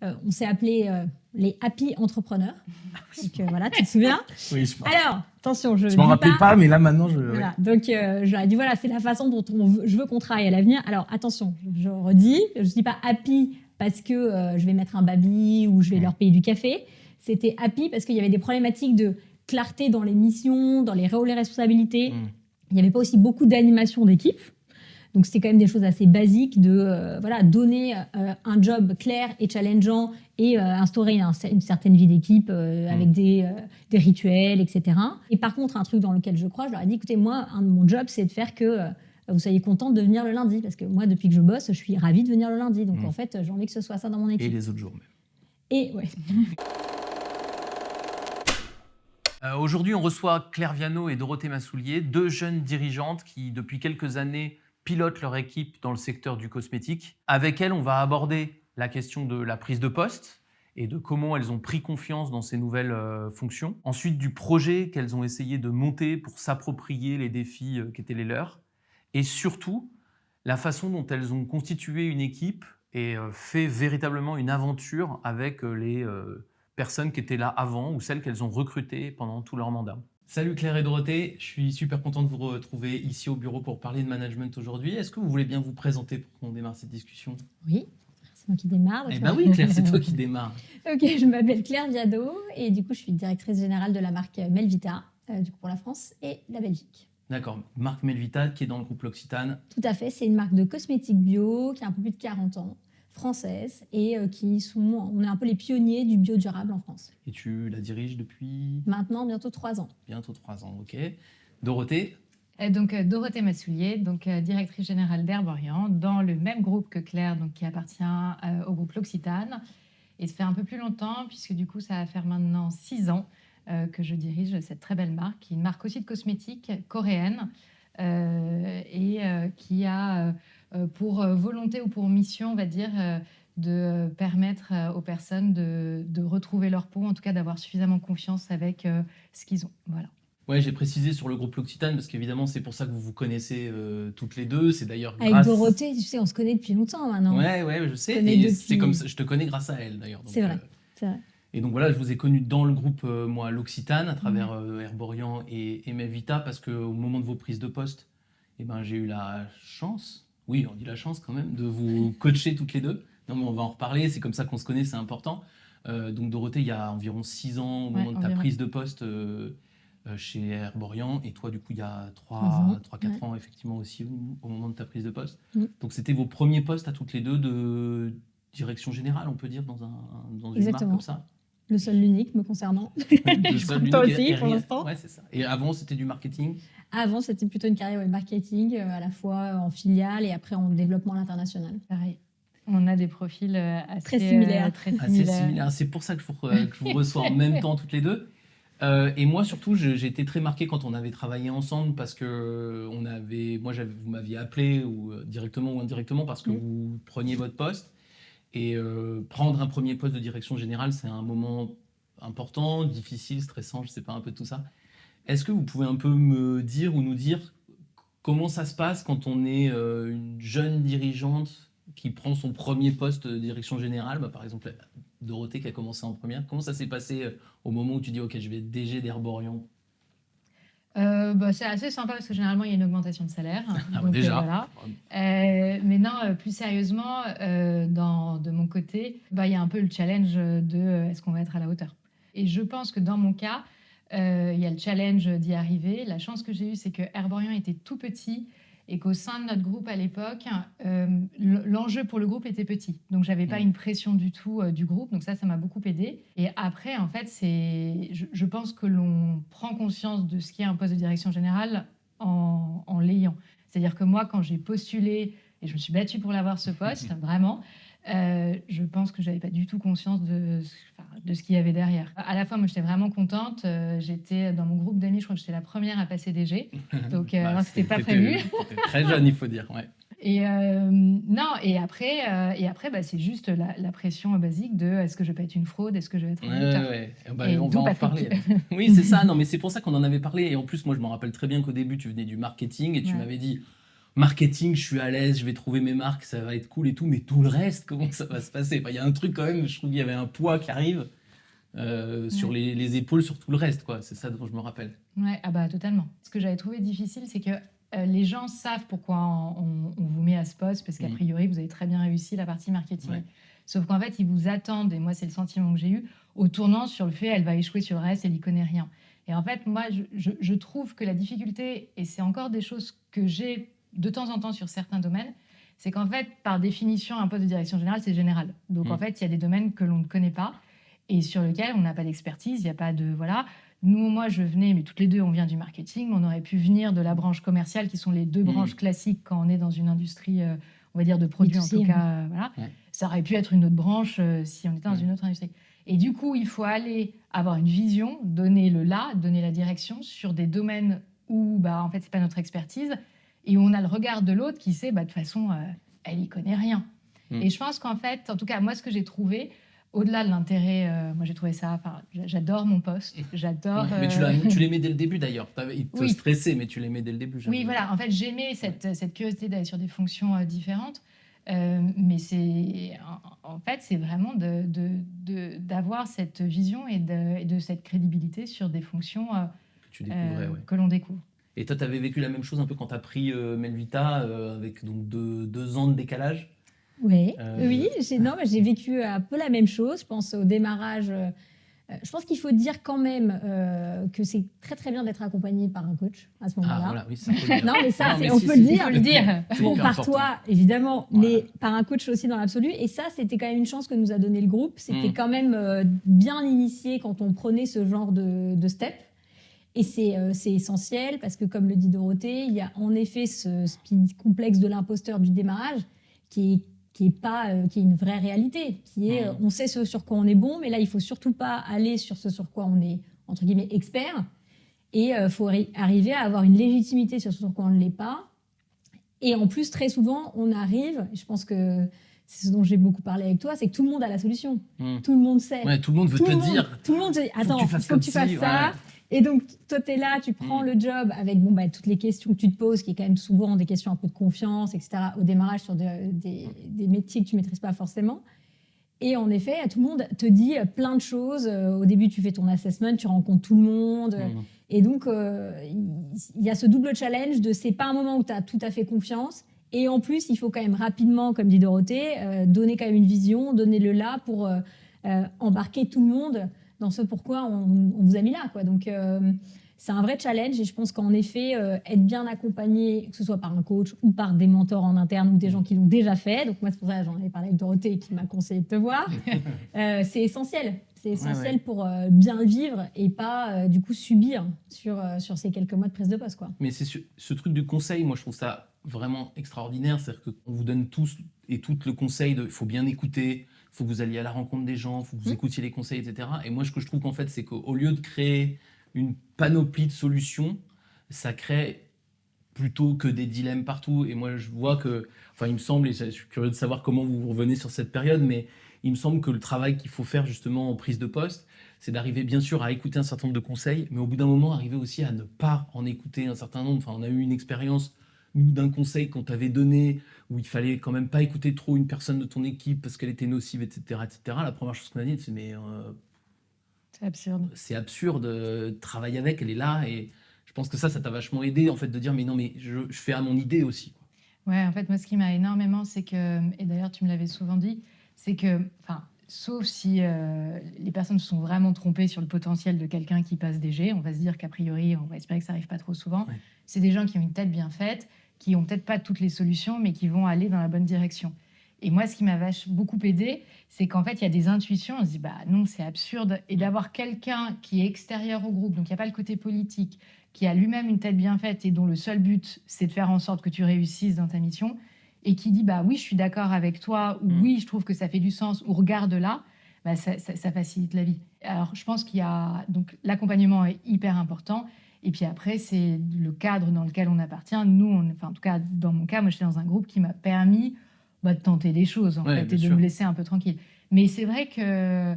on s'est appelé les Happy Entrepreneurs. Donc voilà, tu te souviens? Oui, Alors, attention, je m'en rappelais pas, mais là maintenant, Voilà. Donc, je leur ai dit, voilà, c'est la façon dont je veux qu'on travaille à l'avenir. Alors, attention, je redis, je ne dis pas happy parce que je vais mettre un baby ou je vais leur payer du café. C'était happy parce qu'il y avait des problématiques de clarté dans les missions, dans les rôles et responsabilités. Il n'y avait pas aussi beaucoup d'animation d'équipe. Donc, c'était quand même des choses assez basiques de donner un job clair et challengeant et instaurer une certaine vie d'équipe avec des rituels, etc. Et par contre, un truc dans lequel je crois, je leur ai dit, écoutez, moi, mon job, c'est de faire que vous soyez contents de venir le lundi. Parce que moi, depuis que je bosse, je suis ravie de venir le lundi. Donc, en fait, j'ai envie que ce soit ça dans mon équipe. Et les autres jours même. Et ouais. Aujourd'hui, on reçoit Claire Viano et Dorothée Massoulier, deux jeunes dirigeantes qui, depuis quelques années, pilotent leur équipe dans le secteur du cosmétique. Avec elles, on va aborder la question de la prise de poste et de comment elles ont pris confiance dans ces nouvelles fonctions. Ensuite, du projet qu'elles ont essayé de monter pour s'approprier les défis qui étaient les leurs. Et surtout, la façon dont elles ont constitué une équipe et fait véritablement une aventure avec les personnes qui étaient là avant ou celles qu'elles ont recrutées pendant tout leur mandat. Salut Claire et Dorothée, je suis super content de vous retrouver ici au bureau pour parler de management aujourd'hui. Est-ce que vous voulez bien vous présenter pour qu'on démarre cette discussion? Oui, c'est moi qui démarre. Eh bien oui Claire, c'est toi qui démarre. Ok, je m'appelle Claire Viano et du coup je suis directrice générale de la marque Melvita du coup pour la France et la Belgique. D'accord, marque Melvita qui est dans le groupe L'Occitane. Tout à fait, c'est une marque de cosmétiques bio qui a un peu plus de 40 ans, française, et on est un peu les pionniers du bio durable en France. Et tu la diriges depuis? Maintenant, bientôt 3 ans. Bientôt 3 ans, ok. Dorothée? Dorothée Massoulier, directrice générale d'Herborian, dans le même groupe que Claire, qui appartient au groupe L'Occitane. Et ça fait un peu plus longtemps, puisque du coup, ça va faire maintenant 6 ans que je dirige cette très belle marque, qui est une marque aussi de cosmétiques coréenne, qui a pour volonté ou pour mission, on va dire, de permettre aux personnes de retrouver leur peau, en tout cas d'avoir suffisamment confiance avec ce qu'ils ont. Voilà. Ouais, j'ai précisé sur le groupe L'Occitane parce qu'évidemment, c'est pour ça que vous vous connaissez toutes les deux. C'est d'ailleurs grâce... Avec Dorothée, tu sais, on se connaît depuis longtemps maintenant. Ouais, je sais. Et c'est comme ça, je te connais grâce à elle d'ailleurs. C'est vrai, c'est vrai. Et donc voilà, je vous ai connu dans le groupe, moi, L'Occitane, à travers Herborian et Melvita, parce qu'au moment de vos prises de poste, j'ai eu la chance, oui, on dit la chance quand même, de vous coacher toutes les deux. Non, mais on va en reparler, c'est comme ça qu'on se connaît, c'est important. Donc Dorothée, il y a environ 6 ans, au moment de ta prise de poste chez Herborian, et toi, du coup, il y a 3-4 ans, effectivement, aussi, au moment de ta prise de poste. Donc c'était vos premiers postes à toutes les deux de direction générale, on peut dire, dans une marque comme ça? Le seul, l'unique me concernant. Le seul, l'unique aussi, pour l'instant. Ouais, c'est ça. Et avant, c'était du marketing? Avant, c'était plutôt une carrière marketing, à la fois en filiale et après en développement à l'international. Pareil. On a des profils assez très similaires. Assez similaires. C'est pour ça que je vous reçois en même temps toutes les deux. Et moi, surtout, j'ai été très marqué quand on avait travaillé ensemble parce que vous m'aviez appelé directement ou indirectement parce que vous preniez votre poste. Et prendre un premier poste de direction générale, c'est un moment important, difficile, stressant, je ne sais pas, un peu de tout ça. Est-ce que vous pouvez un peu me dire ou nous dire comment ça se passe quand on est une jeune dirigeante qui prend son premier poste de direction générale, par exemple Dorothée qui a commencé en première. Comment ça s'est passé au moment où tu dis « Ok, je vais être DG d'Herborian » c'est assez sympa parce que généralement il y a une augmentation de salaire. Donc, déjà. Voilà. Mais non, plus sérieusement, de mon côté, il y a un peu le challenge de est-ce qu'on va être à la hauteur. Et je pense que dans mon cas, il y a le challenge d'y arriver. La chance que j'ai eue, c'est que Herborian était tout petit et qu'au sein de notre groupe à l'époque, l'enjeu pour le groupe était petit. Donc, je n'avais pas une pression du tout du groupe. Donc, ça m'a beaucoup aidée. Et après, en fait, je pense que l'on prend conscience de ce qu'est un poste de direction générale en l'ayant. C'est-à-dire que moi, quand j'ai postulé, et je me suis battue pour l'avoir ce poste, vraiment, je pense que je n'avais pas du tout conscience de ce qu'il y avait derrière. À la fois, moi, j'étais vraiment contente. J'étais dans mon groupe d'amis, je crois que j'étais la première à passer DG. Donc, c'était pas prévu. C'était très jeune, il faut dire. Ouais. Et après, c'est juste la pression basique de est-ce que je vais pas être une fraude, est-ce que je vais être un auteur. On va en parler. Oui, c'est ça. Non, mais c'est pour ça qu'on en avait parlé. Et en plus, moi, je me rappelle très bien qu'au début, tu venais du marketing et tu m'avais dit... marketing, je suis à l'aise, je vais trouver mes marques, ça va être cool et tout, mais tout le reste, comment ça va se passer? Enfin, il y a un truc quand même, je trouve qu'il y avait un poids qui arrive sur les épaules, sur tout le reste, quoi. C'est ça dont je me rappelle. Ouais, ah bah totalement. Ce que j'avais trouvé difficile, c'est que les gens savent pourquoi on vous met à ce poste, parce qu'a priori, vous avez très bien réussi la partie marketing. Ouais. Sauf qu'en fait, ils vous attendent, et moi, c'est le sentiment que j'ai eu, au tournant sur le fait elle va échouer sur le reste, elle n'y connaît rien. Et en fait, moi, je trouve que la difficulté, et c'est encore des choses que j'ai de temps en temps sur certains domaines, c'est qu'en fait, par définition, un poste de direction générale, c'est général. Donc, en fait, il y a des domaines que l'on ne connaît pas et sur lesquels on n'a pas d'expertise, il n'y a pas de... Voilà. Nous, moi, je venais, mais toutes les deux, on vient du marketing. On aurait pu venir de la branche commerciale, qui sont les deux branches classiques quand on est dans une industrie, on va dire, de produits, en tout cas. Voilà. Ouais. Ça aurait pu être une autre branche si on était dans une autre industrie. Et du coup, il faut aller avoir une vision, donner le là, donner la direction sur des domaines où, en fait, c'est pas notre expertise. Et où on a le regard de l'autre qui sait, de toute façon, elle y connaît rien. Et je pense qu'en fait, en tout cas, moi, ce que j'ai trouvé, au-delà de l'intérêt, moi j'ai trouvé ça, j'adore mon poste, j'adore... Mais tu l'aimais dès le début d'ailleurs, il te stressait, mais tu l'aimais dès le début. Oui, voilà, en fait j'aimais cette curiosité d'aller sur des fonctions différentes, mais en fait c'est vraiment d'avoir cette vision et de cette crédibilité sur des fonctions que tu découvrais, que l'on découvre. Et toi, tu avais vécu la même chose un peu quand tu as pris Melvita, avec donc 2 ans de décalage? Oui, j'ai vécu un peu la même chose. Je pense au démarrage. Je pense qu'il faut dire quand même que c'est très très bien d'être accompagné par un coach à ce moment-là. Ah voilà, oui, ça peut le dire. Non, mais ça, Non, mais on si, peut si, le dire. faut le dire. Bon, hyper par important. toi, évidemment, Voilà. mais par un coach aussi dans l'absolu. Et ça, c'était quand même une chance que nous a donné le groupe. C'était quand même bien initié quand on prenait ce genre de step. Et c'est essentiel parce que, comme le dit Dorothée, il y a en effet ce complexe de l'imposteur du démarrage qui est une vraie réalité, qui est on sait ce sur quoi on est bon, mais là, il ne faut surtout pas aller sur ce sur quoi on est, entre guillemets, expert. Et il faut arriver à avoir une légitimité sur ce sur quoi on ne l'est pas. Et en plus, très souvent, on arrive, je pense que c'est ce dont j'ai beaucoup parlé avec toi, c'est que tout le monde a la solution. Tout le monde sait. Ouais, tout le monde veut te dire. Tout le monde te dit, attends, il faut que tu fasses ça. Ouais. Et donc, toi, tu es là, tu prends le job avec toutes les questions que tu te poses, qui est quand même souvent des questions un peu de confiance, etc., au démarrage sur des métiers que tu ne maîtrises pas forcément. Et en effet, tout le monde te dit plein de choses. Au début, tu fais ton assessment, tu rencontres tout le monde. Et donc, il y a ce double challenge de c'est pas un moment où tu as tout à fait confiance. Et en plus, il faut quand même rapidement, comme dit Dorothée, donner quand même une vision, donner le là pour embarquer tout le monde dans ce pourquoi on vous a mis là, quoi. Donc, c'est un vrai challenge et je pense qu'en effet, être bien accompagné, que ce soit par un coach ou par des mentors en interne ou des gens qui l'ont déjà fait, donc moi, c'est pour ça que j'en ai parlé avec Dorothée qui m'a conseillé de te voir, c'est essentiel. C'est essentiel pour bien vivre et pas, du coup, subir sur ces quelques mois de prise de poste, quoi. Mais c'est ce truc du conseil, moi, je trouve ça vraiment extraordinaire. C'est-à-dire qu'on vous donne tous et toutes le conseil de il faut bien écouter, il faut que vous alliez à la rencontre des gens, il faut que vous écoutiez les conseils, etc. Et moi, ce que je trouve qu'en fait, c'est qu'au lieu de créer une panoplie de solutions, ça crée plutôt que des dilemmes partout. Et moi, je vois que, il me semble, et je suis curieux de savoir comment vous revenez sur cette période, mais il me semble que le travail qu'il faut faire justement en prise de poste, c'est d'arriver bien sûr à écouter un certain nombre de conseils, mais au bout d'un moment, arriver aussi à ne pas en écouter un certain nombre. On a eu une expérience, nous, d'un conseil qu'on t'avait donné, où il fallait quand même pas écouter trop une personne de ton équipe parce qu'elle était nocive, etc. etc. La première chose qu'on a dit, c'est mais... c'est absurde. C'est absurde de travailler avec, elle est là, et je pense que ça t'a vachement aidé, en fait, de dire, mais non, mais je fais à mon idée aussi. Ouais, en fait, moi, ce qui m'a énormément, c'est que, et d'ailleurs, tu me l'avais souvent dit, c'est que, sauf si les personnes se sont vraiment trompées sur le potentiel de quelqu'un qui passe DG, on va se dire qu'a priori, on va espérer que ça n'arrive pas trop souvent, c'est des gens qui ont une tête bien faite, qui n'ont peut-être pas toutes les solutions, mais qui vont aller dans la bonne direction. Et moi, ce qui m'a beaucoup aidé, c'est qu'en fait, il y a des intuitions, on se dit, non, c'est absurde. Et d'avoir quelqu'un qui est extérieur au groupe, donc il n'y a pas le côté politique, qui a lui-même une tête bien faite et dont le seul but, c'est de faire en sorte que tu réussisses dans ta mission, et qui dit, oui, je suis d'accord avec toi, ou oui, je trouve que ça fait du sens, ou regarde là, ça facilite la vie. Alors, je pense qu'il y a... Donc, l'accompagnement est hyper important. Et puis après, c'est le cadre dans lequel on appartient. Nous, en tout cas, dans mon cas, moi, j'étais dans un groupe qui m'a permis de tenter des choses, en fait, et de me laisser un peu tranquille. Mais c'est vrai que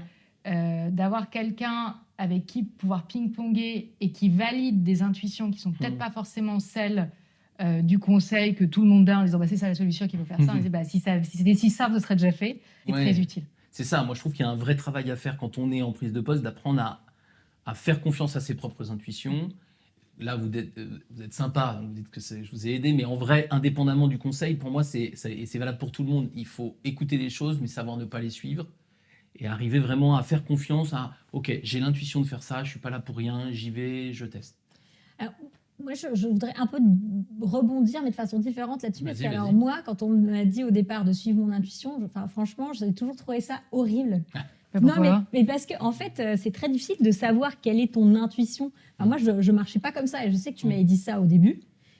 d'avoir quelqu'un avec qui pouvoir ping-ponger et qui valide des intuitions qui sont peut-être pas forcément celles du conseil que tout le monde donne en disant c'est ça la solution qu'il faut faire ça. On disait, si c'était si simple, ce serait déjà fait. C'est très utile. C'est ça, moi je trouve qu'il y a un vrai travail à faire quand on est en prise de poste, d'apprendre à faire confiance à ses propres intuitions. Là, vous êtes sympa, vous dites que je vous ai aidé, mais en vrai, indépendamment du conseil, pour moi, et c'est valable pour tout le monde, il faut écouter les choses, mais savoir ne pas les suivre, et arriver vraiment à faire confiance à « Ok, j'ai l'intuition de faire ça, je ne suis pas là pour rien, j'y vais, je teste. » Alors, moi, je voudrais un peu rebondir, mais de façon différente là-dessus. Parce que, Vas-y. alors, moi, quand on m'a dit au départ de suivre mon intuition, franchement, j'ai toujours trouvé ça horrible. Pourquoi ? mais parce que, en fait, c'est très difficile de savoir quelle est ton intuition. Enfin, moi, je ne marchais pas comme ça. Et je sais que tu m'avais dit ça au début.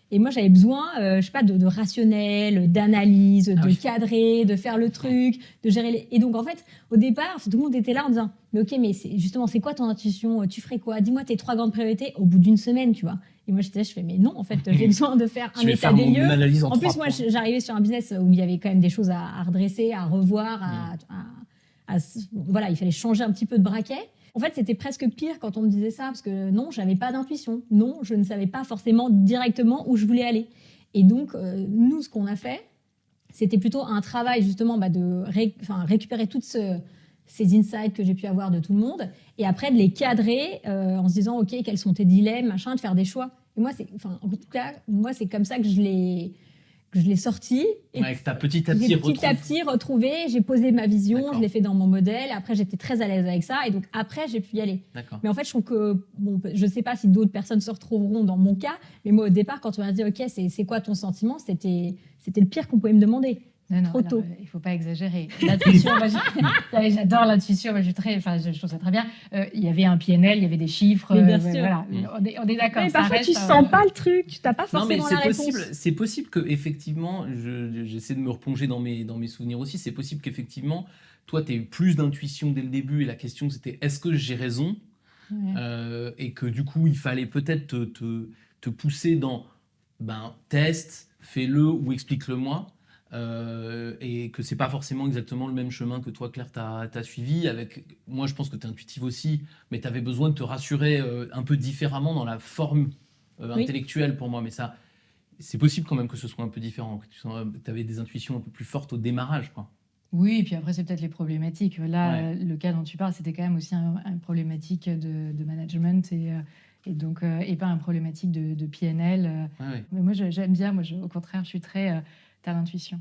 Et moi, j'avais besoin, je sais pas, de rationnel, d'analyse, de cadrer, de faire le truc, de gérer Et donc, en fait, au départ, tout le monde était là en disant « Mais ok, mais justement, c'est quoi ton intuition ? Tu ferais quoi ? Dis-moi tes 3 grandes priorités au bout d'une semaine, tu vois. » Et moi, j'étais là, je fais « Mais non, en fait, j'ai besoin de faire un état des lieux. » En plus, moi, j'arrivais sur un business où il y avait quand même des choses à redresser, à revoir, voilà, il fallait changer un petit peu de braquet. En fait, c'était presque pire quand on me disait ça, parce que non, j'avais pas d'intuition. Non, je ne savais pas forcément directement où je voulais aller. Et donc, nous, ce qu'on a fait, c'était plutôt un travail justement de récupérer toutes ces insights que j'ai pu avoir de tout le monde, et après de les cadrer en se disant, OK, quels sont tes dilemmes, machin, de faire des choix. Et moi, en tout cas, moi, c'est comme ça que je l'ai sorti. Et que t'as petit à petit retrouvé, j'ai posé ma vision, D'accord. je l'ai fait dans mon modèle. Après, j'étais très à l'aise avec ça. Et donc, après, j'ai pu y aller. D'accord. Mais en fait, je trouve que, je ne sais pas si d'autres personnes se retrouveront dans mon cas, mais moi, au départ, quand on m'a dit, OK, c'est quoi ton sentiment, c'était le pire qu'on pouvait me demander. Non, trop tôt. Il ne faut pas exagérer. L'intuition, j'adore l'intuition, je trouve ça très bien. Il y avait un PNL, il y avait des chiffres. Mais bien sûr. Voilà, on est d'accord. Mais parfois, tu ne sens pas le truc, tu n'as pas forcément la réponse. C'est possible qu'effectivement, j'essaie de me replonger dans mes souvenirs aussi, c'est possible qu'effectivement, toi, tu aies eu plus d'intuition dès le début, et la question c'était est-ce que j'ai raison ? Et que du coup, il fallait peut-être te pousser dans teste, fais-le ou explique-le-moi. Et que c'est pas forcément exactement le même chemin que toi, Claire, t'as suivi. Moi, je pense que tu es intuitive aussi, mais tu avais besoin de te rassurer un peu différemment dans la forme intellectuelle pour moi. Mais ça, c'est possible quand même que ce soit un peu différent, que tu avais des intuitions un peu plus fortes au démarrage, quoi. Oui, et puis après, c'est peut-être les problématiques. Là, le cas dont tu parles, c'était quand même aussi une problématique de management et donc et pas une problématique de PNL. Mais moi, j'aime bien. Moi, au contraire, je suis très... T'as l'intuition.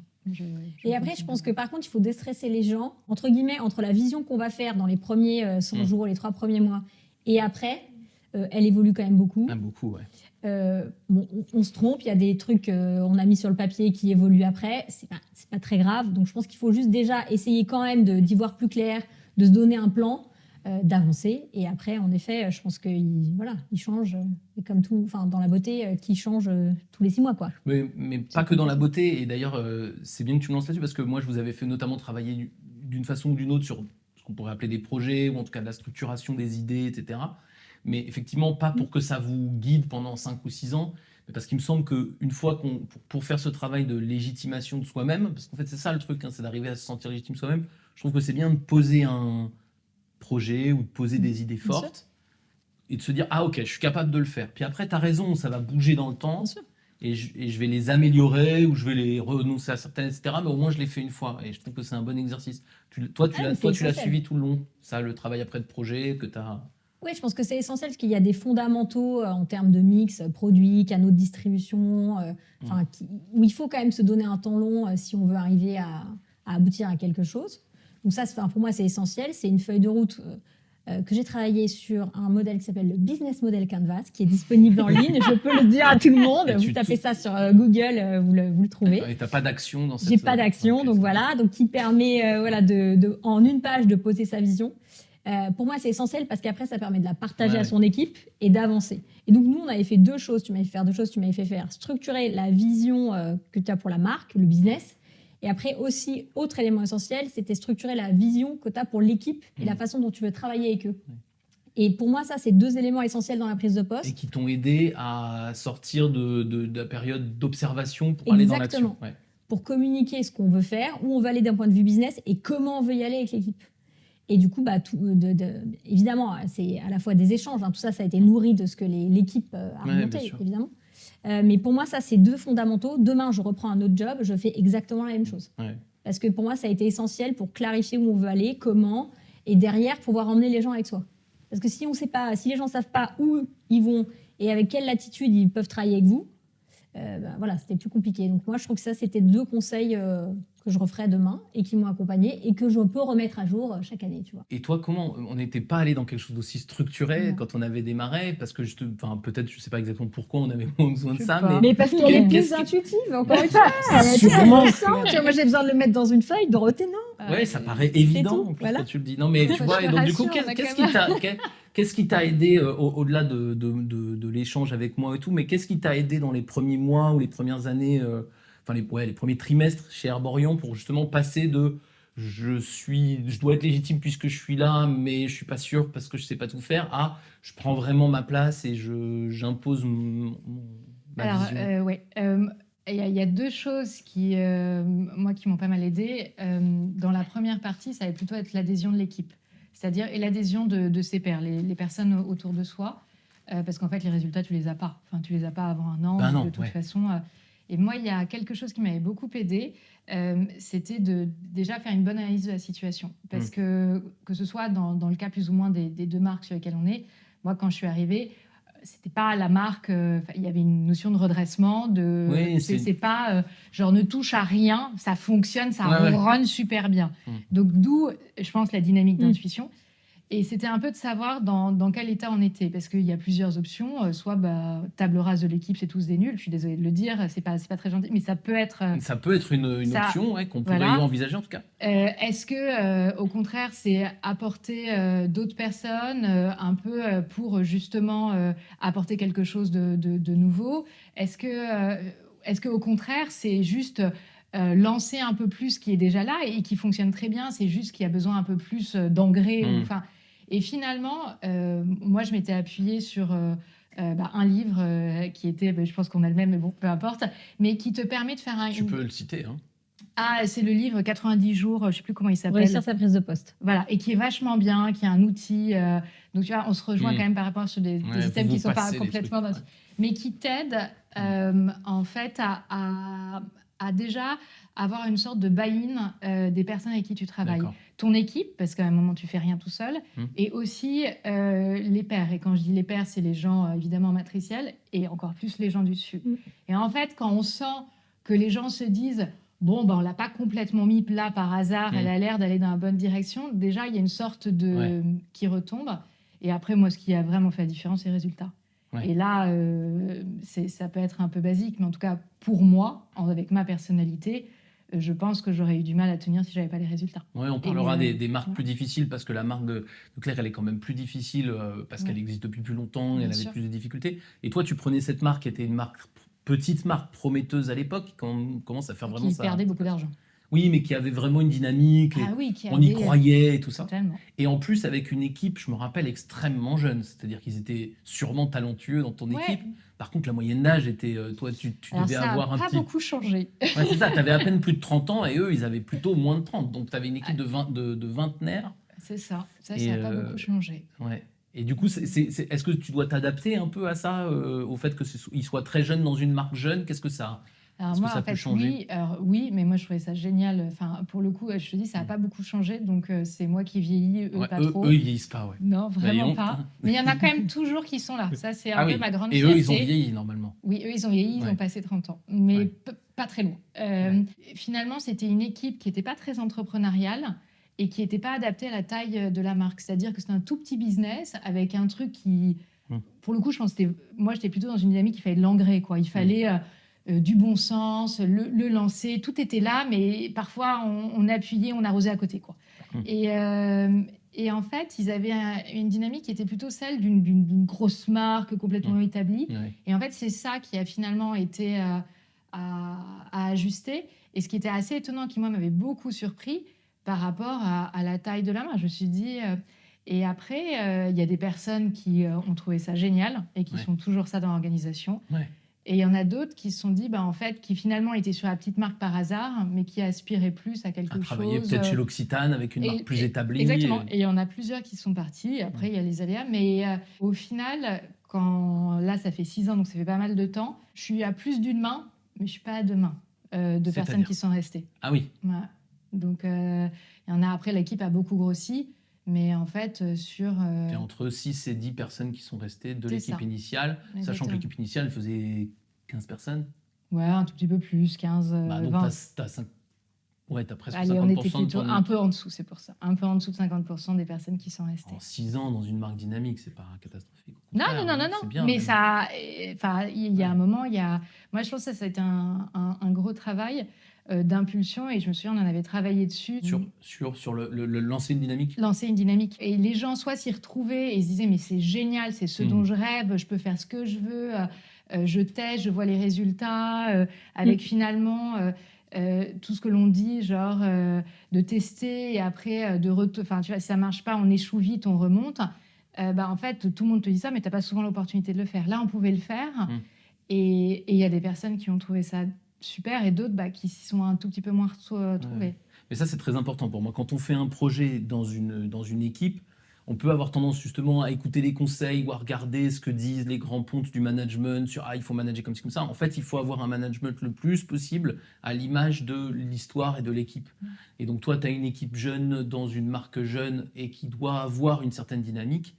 Et après, je pense que par contre, il faut déstresser les gens, entre guillemets, entre la vision qu'on va faire dans les premiers 100 jours, les 3 premiers mois, et après, elle évolue quand même beaucoup. Beaucoup, ouais. On se trompe, il y a des trucs on a mis sur le papier qui évoluent après, c'est pas très grave. Donc je pense qu'il faut juste déjà essayer quand même d'y voir plus clair, de se donner un plan, d'avancer. Et après, en effet, je pense qu'il change, et comme tout, dans la beauté, qui change tous les 6 mois, quoi. Mais pas que dans la beauté. Et d'ailleurs, c'est bien que tu me lances là-dessus, parce que moi, je vous avais fait notamment travailler d'une façon ou d'une autre sur ce qu'on pourrait appeler des projets, ou en tout cas de la structuration des idées, etc. Mais effectivement, pas pour que ça vous guide pendant 5 ou 6 ans, mais parce qu'il me semble qu'une fois pour faire ce travail de légitimation de soi-même, parce qu'en fait, c'est ça le truc, c'est d'arriver à se sentir légitime soi-même, je trouve que c'est bien de poser un projet ou de poser des idées fortes et de se dire ah ok, je suis capable de le faire. Puis après, tu as raison, ça va bouger dans le temps et je vais les améliorer ou je vais les renoncer à certaines, etc. Mais au moins, je l'ai fait une fois et je trouve que c'est un bon exercice. Toi, tu l'as suivi tout le long, ça, le travail après de projet que tu as... Oui, je pense que c'est essentiel parce qu'il y a des fondamentaux en termes de mix, produits, canaux de distribution, où il faut quand même se donner un temps long si on veut arriver à aboutir à quelque chose. Donc ça, pour moi, c'est essentiel. C'est une feuille de route que j'ai travaillée sur un modèle qui s'appelle le Business Model Canvas, qui est disponible en ligne. Je peux le dire à tout le monde. Vous tapez ça sur Google, vous le trouvez. Et tu n'as pas d'action dans cette... J'ai pas d'action, donc voilà. Donc qui permet en une page de poser sa vision. Pour moi, c'est essentiel parce qu'après, ça permet de la partager à son équipe et d'avancer. Et donc, nous, on avait fait 2 choses. Tu m'avais fait faire 2 choses. Tu m'avais fait faire structurer la vision que tu as pour la marque, le business. Et après, aussi, autre élément essentiel, c'était structurer la vision que tu as pour l'équipe et la façon dont tu veux travailler avec eux. Et pour moi, ça, c'est 2 éléments essentiels dans la prise de poste. Et qui t'ont aidé à sortir de la période d'observation pour aller dans l'action. Pour communiquer ce qu'on veut faire, où on veut aller d'un point de vue business et comment on veut y aller avec l'équipe. Et du coup, évidemment, c'est à la fois des échanges. Tout ça, ça a été nourri de ce que l'équipe a remonté, évidemment. Mais pour moi, ça, c'est 2 fondamentaux. Demain, je reprends un autre job, je fais exactement la même chose. Ouais. Parce que pour moi, ça a été essentiel pour clarifier où on veut aller, comment, et derrière, pouvoir emmener les gens avec soi. Parce que si on sait pas, si les gens ne savent pas où ils vont et avec quelle latitude ils peuvent travailler avec vous, voilà, c'était plus compliqué. Donc moi, je trouve que ça, c'était 2 conseils que je referai demain et qui m'ont accompagnée et que je peux remettre à jour chaque année, tu vois. Et toi, comment on n'était pas allé dans quelque chose d'aussi structuré Non. quand on avait démarré? Parce que peut-être, je sais pas exactement pourquoi on avait moins besoin de Je sais ça, pas. Mais parce qu'elle est Qu'est-ce plus qui- intuitive, encore une fois. Elle est Sûrement. intéressante. Tu vois, moi, j'ai besoin de le mettre dans une feuille. Dorothée, non. Ouais, ça paraît évident tout, en plus voilà. quand tu le dis. Non, mais tu Ça, vois, je et te donc du coup, rassure, on a qu'est-ce qui t'a aidé au-delà de l'échange avec moi et tout, mais qu'est-ce qui t'a aidé dans les premiers mois ou les premières années, les premiers trimestres chez Herborian pour justement passer de je dois être légitime puisque je suis là, mais je suis pas sûr parce que je sais pas tout faire, à je prends vraiment ma place et j'impose ma vision. Ouais. Il y a 2 choses qui, moi, qui m'ont pas mal aidée. Dans la première partie, ça va plutôt être l'adhésion de l'équipe, c'est-à-dire et l'adhésion de ses pairs, les personnes autour de soi, parce qu'en fait, les résultats, tu les as pas. Enfin, tu les as pas avant un an, Ben non, de toute ouais. façon. Et moi, il y a quelque chose qui m'avait beaucoup aidée, c'était de déjà faire une bonne analyse de la situation, parce que ce soit dans le cas plus ou moins des 2 marques sur lesquelles on est. Moi, quand je suis arrivée, c'était pas la marque. Il y avait une notion de redressement. Oui, C'est pas genre ne touche à rien, ça fonctionne, ça Ouais, ouais. run super bien. Mm. Donc d'où, je pense, la dynamique Mm. d'intuition. Et c'était un peu de savoir dans quel état on était, parce qu'il y a plusieurs options. Soit table rase de l'équipe, c'est tous des nuls. Je suis désolée de le dire, c'est pas très gentil, mais ça peut être. Ça peut être une Ça- option qu'on pourrait voilà. y envisager en tout cas. Est-ce que, au contraire, c'est apporter d'autres personnes un peu pour justement apporter quelque chose de nouveau? Est-ce que, au contraire, c'est juste lancer un peu plus ce qui est déjà là et qui fonctionne très bien, c'est juste qu'il y a besoin un peu plus d'engrais enfin. Et finalement, moi, je m'étais appuyée sur un livre qui était, je pense qu'on a le même, mais bon, peu importe, mais qui te permet de faire Tu peux le citer. Hein. Ah, c'est le livre 90 jours, je ne sais plus comment il s'appelle. Réussir sa prise de poste. Voilà, et qui est vachement bien, qui est un outil. Donc, tu vois, on se rejoint Mm. quand même par rapport sur des Ouais, items vous qui ne sont pas passez des complètement... trucs, dans- Mais qui t'aident, en fait, à déjà avoir une sorte de buy-in des personnes avec qui tu travailles. D'accord. Ton équipe, parce qu'à un moment, tu fais rien tout seul, Mm. et aussi les pairs. Et quand je dis les pairs, c'est les gens, évidemment, matriciels, et encore plus les gens du dessus. Mm. Et en fait, quand on sent que les gens se disent... Bon, on l'a pas complètement mis là par hasard, elle a l'air d'aller dans la bonne direction. Déjà, il y a une sorte de... qui retombe. Et après, moi, ce qui a vraiment fait la différence, c'est les résultats. Ouais. Et là, ça peut être un peu basique, mais en tout cas, pour moi, avec ma personnalité, je pense que j'aurais eu du mal à tenir si j'avais pas les résultats. Ouais, on parlera Et, des marques ouais. plus difficiles parce que la marque de Claire, elle est quand même plus difficile parce qu'elle existe depuis plus longtemps, et Bien elle avait sûr. plus de difficultés. Et toi, tu prenais cette marque qui était une petite marque prometteuse à l'époque, qui commence à faire vraiment Qui ça. perdait beaucoup d'argent. Oui, mais qui avait vraiment une dynamique. Et Ah oui, qui on y avait, croyait et tout ça. Totalement. Et en plus, avec une équipe, je me rappelle, extrêmement jeune. C'est-à-dire qu'ils étaient sûrement talentueux dans ton Ouais. équipe. Par contre, la moyenne d'âge était. Toi, tu Alors, devais ça avoir n'a un pas petit. beaucoup changé. Ouais, c'est ça, tu avais à peine plus de 30 ans et eux, ils avaient plutôt moins de 30. Donc, tu avais une équipe de vingtenaires. C'est ça. Ça Et, n'a pas beaucoup changé. Ouais. Et du coup, est-ce que tu dois t'adapter un peu à ça, au fait qu'ils soient très jeunes dans une marque jeune? Qu'est-ce que ça. Alors Est-ce que moi, ça en peut fait, changer oui, mais moi, je trouvais ça génial. Enfin, pour le coup, je te dis, ça n'a pas beaucoup changé. Donc, c'est moi qui vieillis, eux, Ouais, pas eux, trop. eux, ils vieillissent pas, ouais. Non, vraiment Voyons. pas. Mais il y en a quand même toujours qui sont là. Ça, c'est un Ah peu oui. ma grande Et fierté. eux, ils ont vieilli normalement. Oui, eux, ils ont vieilli, ils Ouais. ont passé 30 ans. Mais Ouais. pas très loin. Finalement, c'était une équipe qui n'était pas très entrepreneuriale et qui n'était pas adaptée à la taille de la marque. C'est-à-dire que c'était un tout petit business avec un truc qui... Pour le coup, je pense que moi, j'étais plutôt dans une dynamique, il fallait de l'engrais, quoi. Il fallait du bon sens, le lancer. Tout était là, mais parfois, on appuyait, on arrosait à côté, quoi. Et en fait, ils avaient une dynamique qui était plutôt celle d'une grosse marque complètement établie. Ouais. Et en fait, c'est ça qui a finalement été à ajuster. Et ce qui était assez étonnant, qui moi m'avait beaucoup surpris par rapport à la taille de la marque. Je me suis dit... Et après, il y a des personnes qui ont trouvé ça génial et qui sont toujours ça dans l'organisation. Ouais. Et il y en a d'autres qui se sont dit, en fait, qui finalement étaient sur la petite marque par hasard, mais qui aspiraient plus à quelque À travailler chose. peut-être chez l'Occitane avec une marque plus établie. Exactement. Et il y en a plusieurs qui sont partis. Après, il y a les aléas. Mais au final, Là, ça fait 6 ans, donc ça fait pas mal de temps. Je suis à plus d'une main, mais je suis pas à 2 mains de personnes qui sont restées. Ah oui. Voilà. Donc, il y en a après, l'équipe a beaucoup grossi, mais en fait, sur... T'es entre 6 et 10 personnes qui sont restées de C'est l'équipe ça. initiale, sachant que Exactement. l'équipe initiale faisait 15 personnes. Ouais, un tout petit peu plus, 15, Donc 20. t'as presque Allez, 50% on était de plutôt ton un peu en dessous, c'est pour ça. Un peu en dessous de 50% des personnes qui sont restées. En 6 ans, dans une marque dynamique, c'est pas catastrophique. Au Non, contraire, non, non, non, c'est non. bien, Mais même. ça, enfin, il y a un moment, moi, je pense que ça a été un gros travail d'impulsion et je me souviens, on en avait travaillé dessus. Sur le lancer une dynamique. Lancer une dynamique. Et les gens, soit s'y retrouvaient et se disaient, mais c'est génial, c'est ce dont je rêve, je peux faire ce que je veux, je teste, je vois les résultats, avec finalement tout ce que l'on dit, genre de tester et après enfin, tu vois, si ça marche pas, on échoue vite, on remonte. En fait, tout le monde te dit ça, mais tu n'as pas souvent l'opportunité de le faire. Là, on pouvait le faire. Et il y a des personnes qui ont trouvé ça super et d'autres qui s'y sont un tout petit peu moins retrouvées. Ouais. Mais ça, c'est très important pour moi. Quand on fait un projet dans une équipe, on peut avoir tendance justement à écouter les conseils ou à regarder ce que disent les grands pontes du management sur il faut manager comme ci, comme ça. En fait, il faut avoir un management le plus possible à l'image de l'histoire et de l'équipe. Et donc, toi, tu as une équipe jeune dans une marque jeune et qui doit avoir une certaine dynamique.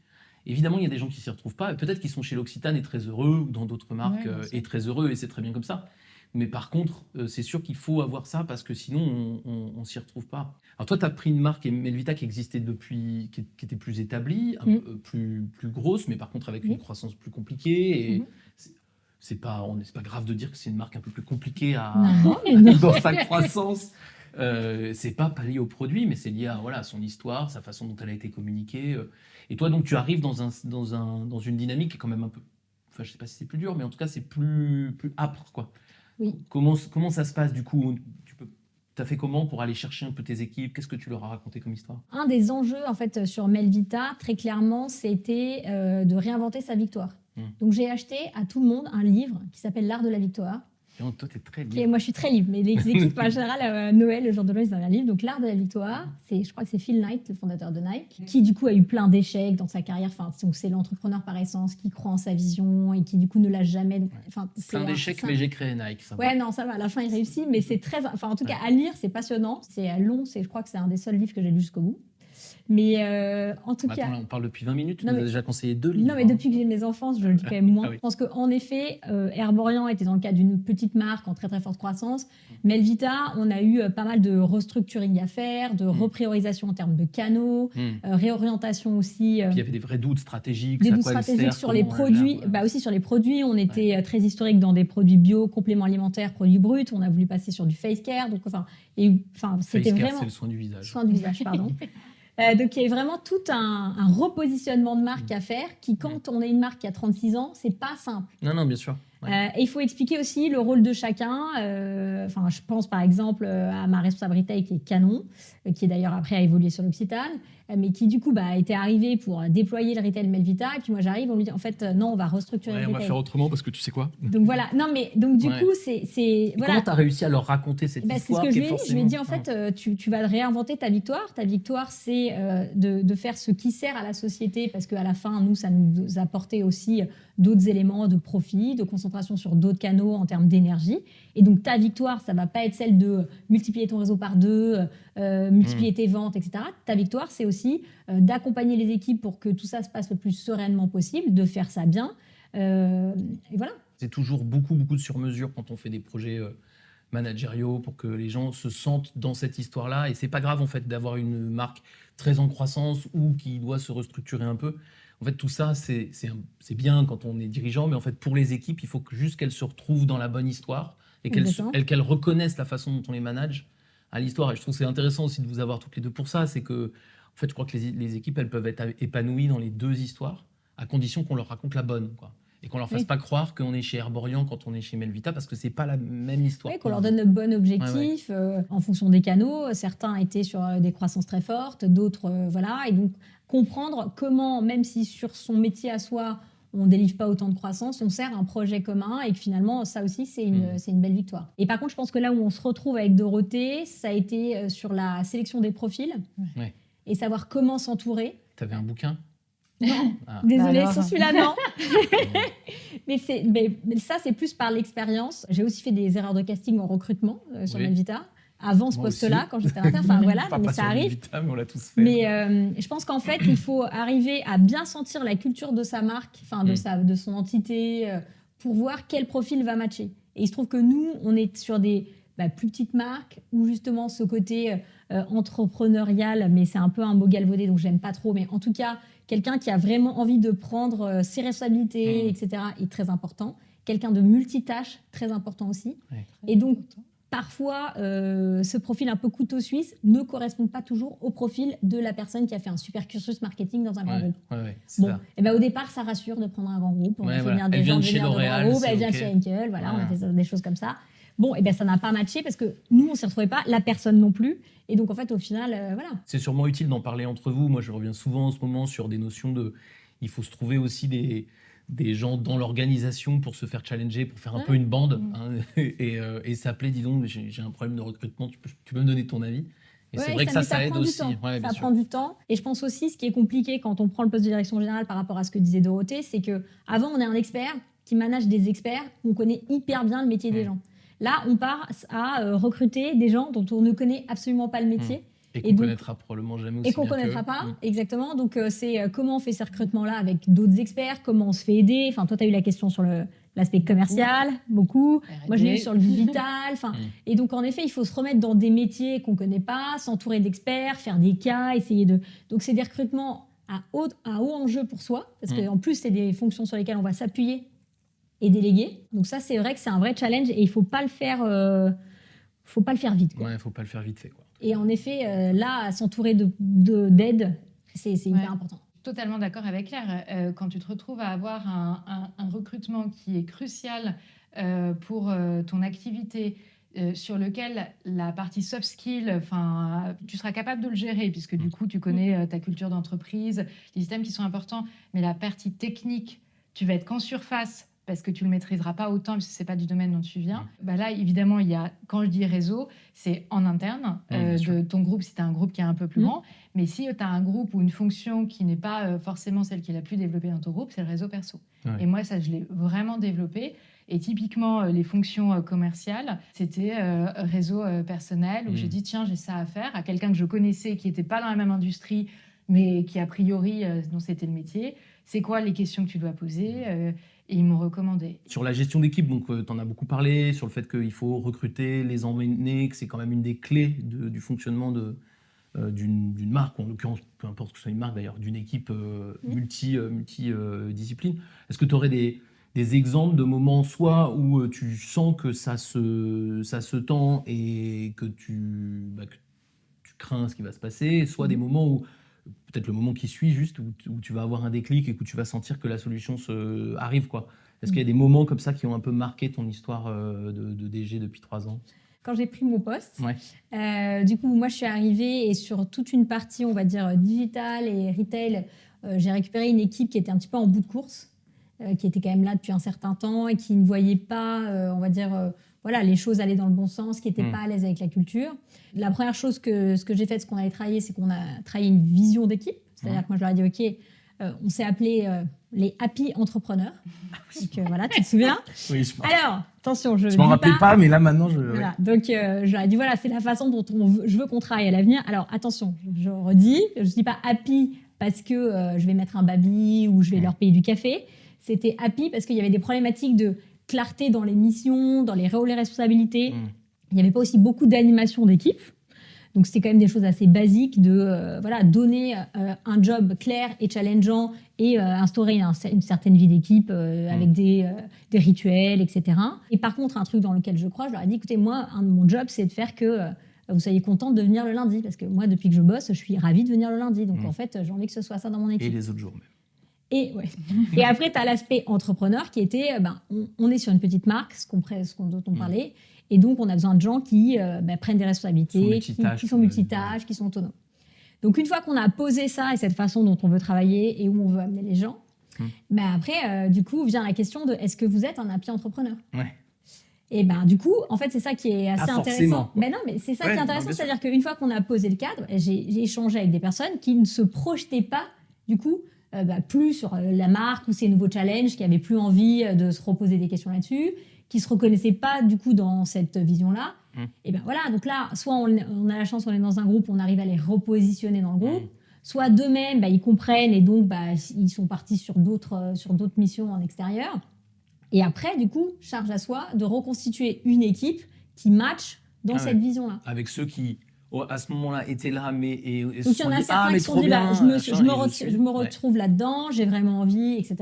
Évidemment, il y a des gens qui ne s'y retrouvent pas. Peut-être qu'ils sont chez l'Occitane et très heureux, ou dans d'autres marques et très heureux, et c'est très bien comme ça. Mais par contre, c'est sûr qu'il faut avoir ça parce que sinon, on ne s'y retrouve pas. Alors toi, tu as pris une marque Melvita qui existait depuis, qui était plus établie, plus grosse, mais par contre avec une croissance plus compliquée. Et c'est pas grave de dire que c'est une marque un peu plus compliquée dans sa croissance. C'est pas lié au produit, mais c'est lié à son histoire, sa façon dont elle a été communiquée. Et toi, donc, tu arrives dans une dynamique qui est quand même un peu... Enfin, je sais pas si c'est plus dur, mais en tout cas, c'est plus âpre, quoi. Oui. Comment ça se passe, du coup? Tu as fait comment pour aller chercher un peu tes équipes? Qu'est-ce que tu leur as raconté comme histoire? Un des enjeux, en fait, sur Melvita, très clairement, c'était de réinventer sa victoire. Donc, j'ai acheté à tout le monde un livre qui s'appelle L'art de la victoire. Donc, toi, tu es très Et libre. moi, je suis très libre, mais les équipes, en général, Noël, le jour de Noël, ils ont un livre. Donc, L'art de la victoire, je crois que c'est Phil Knight, le fondateur de Nike, qui, du coup, a eu plein d'échecs dans sa carrière. Enfin, c'est l'entrepreneur par essence qui croit en sa vision et qui, du coup, ne l'a jamais... Enfin, plein d'échecs, mais j'ai créé Nike. Ça ouais, non, ça va, à la fin, il réussit, mais c'est très... Enfin, en tout cas, à lire, c'est passionnant. C'est long, je crois que c'est un des seuls livres que j'ai lu jusqu'au bout. Mais en tout cas... Attends, là, on parle depuis 20 minutes, tu Non, nous mais- as déjà conseillé 2 livres. Non, mais depuis que j'ai mes enfants, je le dis quand même moins. Ah oui. Je pense qu'en effet, Herborian était dans le cadre d'une petite marque en très très forte croissance. Melvita, on a eu pas mal de restructuring à faire, de repriorisation en termes de canaux, réorientation aussi. Puis il y avait des vrais doutes stratégiques. Des ça, à doutes quoi elle stratégiques sert, sur les comment elle produits. gère, Bah aussi sur les produits, on était très historique dans des produits bio, compléments alimentaires, produits bruts. On a voulu passer sur du face care. Donc, c'était Face care, vraiment c'est le soin du visage. soin du visage, pardon. Donc, il y a vraiment tout un repositionnement de marque à faire qui, quand on est une marque qui a 36 ans, c'est pas simple. Non, bien sûr. Ouais. Et il faut expliquer aussi le rôle de chacun. Je pense par exemple à ma responsable retail qui est Canon, qui d'ailleurs après a évolué sur l'Occitane, mais qui du coup était arrivée pour déployer le retail Melvita. Et puis moi j'arrive, on me dit en fait non, on va restructurer le On retail. va faire autrement parce que tu sais quoi. Donc voilà, non mais donc du coup c'est Et voilà. comment tu as réussi à leur raconter cette C'est ce histoire que qui je est lui ai dit. Je forcément... lui ai dit en fait, tu vas réinventer ta victoire. Ta victoire, c'est de faire ce qui sert à la société parce qu'à la fin, nous, ça nous apportait aussi d'autres éléments de profit, de concentration sur d'autres canaux en termes d'énergie. Et donc, ta victoire, ça ne va pas être celle de multiplier ton réseau par 2, multiplier tes ventes, etc. Ta victoire, c'est aussi d'accompagner les équipes pour que tout ça se passe le plus sereinement possible, de faire ça bien. Et voilà. C'est toujours beaucoup de sur-mesure quand on fait des projets managériaux pour que les gens se sentent dans cette histoire-là. Et c'est pas grave en fait d'avoir une marque très en croissance ou qui doit se restructurer un peu. En fait, tout ça, c'est bien quand on est dirigeant, mais en fait, pour les équipes, il faut juste qu'elles se retrouvent dans la bonne histoire et qu'elles reconnaissent la façon dont on les manage à l'histoire. Et je trouve que c'est intéressant aussi de vous avoir toutes les deux pour ça. C'est que, en fait, je crois que les équipes, elles peuvent être épanouies dans les deux histoires, à condition qu'on leur raconte la bonne, quoi. Et qu'on leur fasse pas croire qu'on est chez Herborian quand on est chez Melvita, parce que c'est pas la même histoire. Oui, qu'on leur donne le bon objectif en fonction des canaux. Certains étaient sur des croissances très fortes, d'autres, voilà. Et donc, comprendre comment, même si sur son métier à soi, on ne délivre pas autant de croissance, on sert un projet commun et que finalement, ça aussi, c'est une belle victoire. Et par contre, je pense que là où on se retrouve avec Dorothée, ça a été sur la sélection des profils et savoir comment s'entourer. Tu avais un bouquin ? Désolée, alors. sur celui-là, non. mais ça, c'est plus par l'expérience. J'ai aussi fait des erreurs de casting en recrutement sur Oui. Medvita. Avant ce Moi poste-là, aussi. quand j'étais à l'interne. Enfin, voilà, Pas mais sur ça arrive. Medvita, mais on l'a tous fait. Mais je pense qu'en fait, il faut arriver à bien sentir la culture de sa marque, enfin de son entité, pour voir quel profil va matcher. Et il se trouve que nous, on est sur des plus petites marques où justement ce côté entrepreneurial, mais c'est un peu un mot galvaudé, donc j'aime pas trop. Mais en tout cas, quelqu'un qui a vraiment envie de prendre ses responsabilités, etc., est très important. Quelqu'un de multitâche, très important aussi. Ouais. Et donc, parfois, ce profil un peu couteau suisse ne correspond pas toujours au profil de la personne qui a fait un super cursus marketing dans un grand groupe. Ouais, c'est Bon, ça. et au départ, ça rassure de prendre un grand groupe. On Ouais, a fait voilà. venir des Elle gens vient de de chez venir de L'Oréal, grands groupes, c'est elle vient ok. de chez Henkel, voilà, on a Voilà. fait des choses comme ça. Bon, ça n'a pas matché parce que nous, on ne s'y retrouvait pas, la personne non plus. Et donc, en fait, au final, voilà. C'est sûrement utile d'en parler entre vous. Moi, je reviens souvent en ce moment sur des notions de... Il faut se trouver aussi des gens dans l'organisation pour se faire challenger, pour faire un peu une bande. Hein, et s'appeler, dis donc, j'ai un problème de recrutement, tu peux me donner ton avis? Et c'est vrai que mais ça aide prend du aussi. temps. Ouais, bien Ça sûr. prend du temps. Et je pense aussi, ce qui est compliqué quand on prend le poste de direction générale par rapport à ce que disait Dorothée, c'est qu'avant, on est un expert qui manage des experts, on connaît hyper bien le métier des gens. Là, on part à recruter des gens dont on ne connaît absolument pas le métier. Et qu'on donc- connaîtra probablement jamais aussi Et qu'on ne bien connaîtra qu'eux. pas, exactement. Donc, c'est comment on fait ces recrutements-là avec d'autres experts, comment on se fait aider. Enfin, toi, tu as eu la question sur l'aspect commercial, beaucoup. R&D. Moi, je l'ai eu sur le digital. Enfin, Et donc, en effet, il faut se remettre dans des métiers qu'on ne connaît pas, s'entourer d'experts, faire des cas, essayer de... Donc, c'est des recrutements à haut enjeu pour soi, parce qu'en plus, c'est des fonctions sur lesquelles on va s'appuyer et déléguer. Donc, ça, c'est vrai que c'est un vrai challenge et il ne faut pas le faire vite, quoi. Ouais, faut pas le faire vite fait, quoi. Et en effet, là, s'entourer d'aide, c'est hyper important. Totalement d'accord avec Claire. Quand tu te retrouves à avoir un recrutement qui est crucial pour ton activité, sur lequel la partie soft skill, tu seras capable de le gérer, puisque du coup, tu connais ta culture d'entreprise, les systèmes qui sont importants, mais la partie technique, tu vas être qu'en surface, parce que tu ne le maîtriseras pas autant, puisque ce n'est pas du domaine dont tu viens. Là, évidemment, il y a, quand je dis réseau, c'est en interne de ton groupe, si tu as un groupe qui est un peu plus grand. Mais si tu as un groupe ou une fonction qui n'est pas forcément celle qui est la plus développée dans ton groupe, c'est le réseau perso. Ouais. Et moi, ça, je l'ai vraiment développé. Et typiquement, les fonctions commerciales, c'était réseau personnel, où j'ai dit, tiens, j'ai ça à faire, à quelqu'un que je connaissais, qui n'était pas dans la même industrie, mais qui, a priori, dont c'était le métier. C'est quoi les questions que tu dois poser et ils m'ont recommandé. Sur la gestion d'équipe, donc tu en as beaucoup parlé, sur le fait qu'il faut recruter, les emmener, que c'est quand même une des clés du fonctionnement d'une marque, ou en l'occurrence, peu importe que ce soit une marque d'ailleurs, d'une équipe multidiscipline. Est-ce que tu aurais des exemples de moments soit où tu sens que ça se tend et que tu crains ce qui va se passer, soit des moments où peut-être le moment qui suit juste, où tu vas avoir un déclic et où tu vas sentir que la solution arrive, quoi. Est-ce qu'il y a des moments comme ça qui ont un peu marqué ton histoire de DG depuis 3 ans? Quand j'ai pris mon poste, Ouais. du coup, moi, je suis arrivée et sur toute une partie, on va dire, digital et retail, j'ai récupéré une équipe qui était un petit peu en bout de course, qui était quand même là depuis un certain temps et qui ne voyait pas, on va dire, les choses allaient dans le bon sens, qui n'était pas à l'aise avec la culture. La première chose ce que j'ai fait, ce qu'on avait travaillé, c'est qu'on a travaillé une vision d'équipe. C'est-à-dire que moi, je leur ai dit, OK, on s'est appelé les Happy Entrepreneurs. Donc, voilà, tu te souviens? Oui, Alors, attention, je m'en dis rappelais pas, mais là maintenant, Voilà. Donc, je leur ai dit, voilà, c'est la façon dont je veux qu'on travaille à l'avenir. Alors, attention, je redis, je ne dis pas Happy parce que je vais mettre un baby ou je vais leur payer du café. C'était Happy parce qu'il y avait des problématiques de clarté dans les missions, dans les rôles et responsabilités. Il n'y avait pas aussi beaucoup d'animation d'équipe. Donc, c'était quand même des choses assez basiques de donner un job clair et challengeant et instaurer une certaine vie d'équipe avec des rituels, etc. Et par contre, un truc dans lequel je crois, je leur ai dit, écoutez, moi, mon job, c'est de faire que vous soyez contents de venir le lundi. Parce que moi, depuis que je bosse, je suis ravie de venir le lundi. Donc, en fait, j'ai envie que ce soit ça dans mon équipe. Et les autres jours même. Et après, tu as l'aspect entrepreneur qui était, on est sur une petite marque, dont on parlait, et donc on a besoin de gens qui prennent des responsabilités, qui sont multitâches, qui sont autonomes. Donc une fois qu'on a posé ça et cette façon dont on veut travailler et où on veut amener les gens, après, du coup, vient la question de est-ce que vous êtes un happy entrepreneur? Ouais. Et du coup, en fait, c'est ça qui est assez intéressant. Forcément. Non, mais c'est ça qui est intéressant, c'est-à-dire qu'une fois qu'on a posé le cadre, j'ai échangé avec des personnes qui ne se projetaient pas, du coup, plus sur la marque ou ses nouveaux challenges, qui n'avaient plus envie de se reposer des questions là-dessus, qui ne se reconnaissaient pas du coup dans cette vision-là. Et ben voilà, donc là, soit on a la chance, on est dans un groupe, on arrive à les repositionner dans le groupe, soit d'eux-mêmes, ils comprennent et donc ils sont partis sur d'autres missions en extérieur. Et après, du coup, charge à soi de reconstituer une équipe qui match dans cette vision-là. Avec ceux qui, à ce moment-là, étaient là, mais... Donc il y en a certains qui se sont dit, je me retrouve là-dedans, j'ai vraiment envie, etc.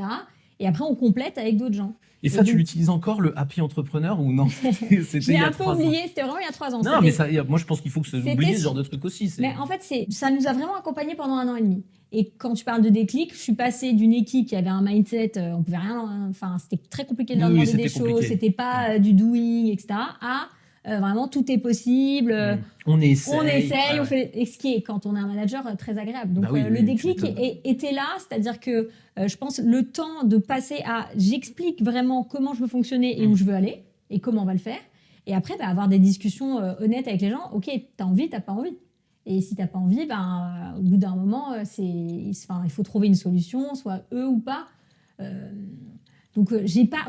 Et après, on complète avec d'autres gens. Et ça, tu l'utilises encore, le happy entrepreneur, ou non? C'était je l'ai un peu oublié, c'était vraiment il y a 3 ans. Non, mais moi, je pense qu'il faut que ça oublier ce genre de truc aussi. Mais en fait, ça nous a vraiment accompagnés pendant 1 an et demi. Et quand tu parles de déclic, je suis passée d'une équipe qui avait un mindset, on pouvait rien, enfin, c'était très compliqué de leur demander des choses, c'était pas du doing, etc., à vraiment tout est possible. On essaye, on fait, et ce qui est, quand on est un manager, très agréable. Donc le déclic était là, c'est-à-dire que je pense le temps de passer à j'explique vraiment comment je veux fonctionner et où je veux aller et comment on va le faire. Et après, avoir des discussions honnêtes avec les gens. Ok, t'as envie, t'as pas envie. Et si t'as pas envie, au bout d'un moment, il faut trouver une solution, soit eux ou pas. Donc,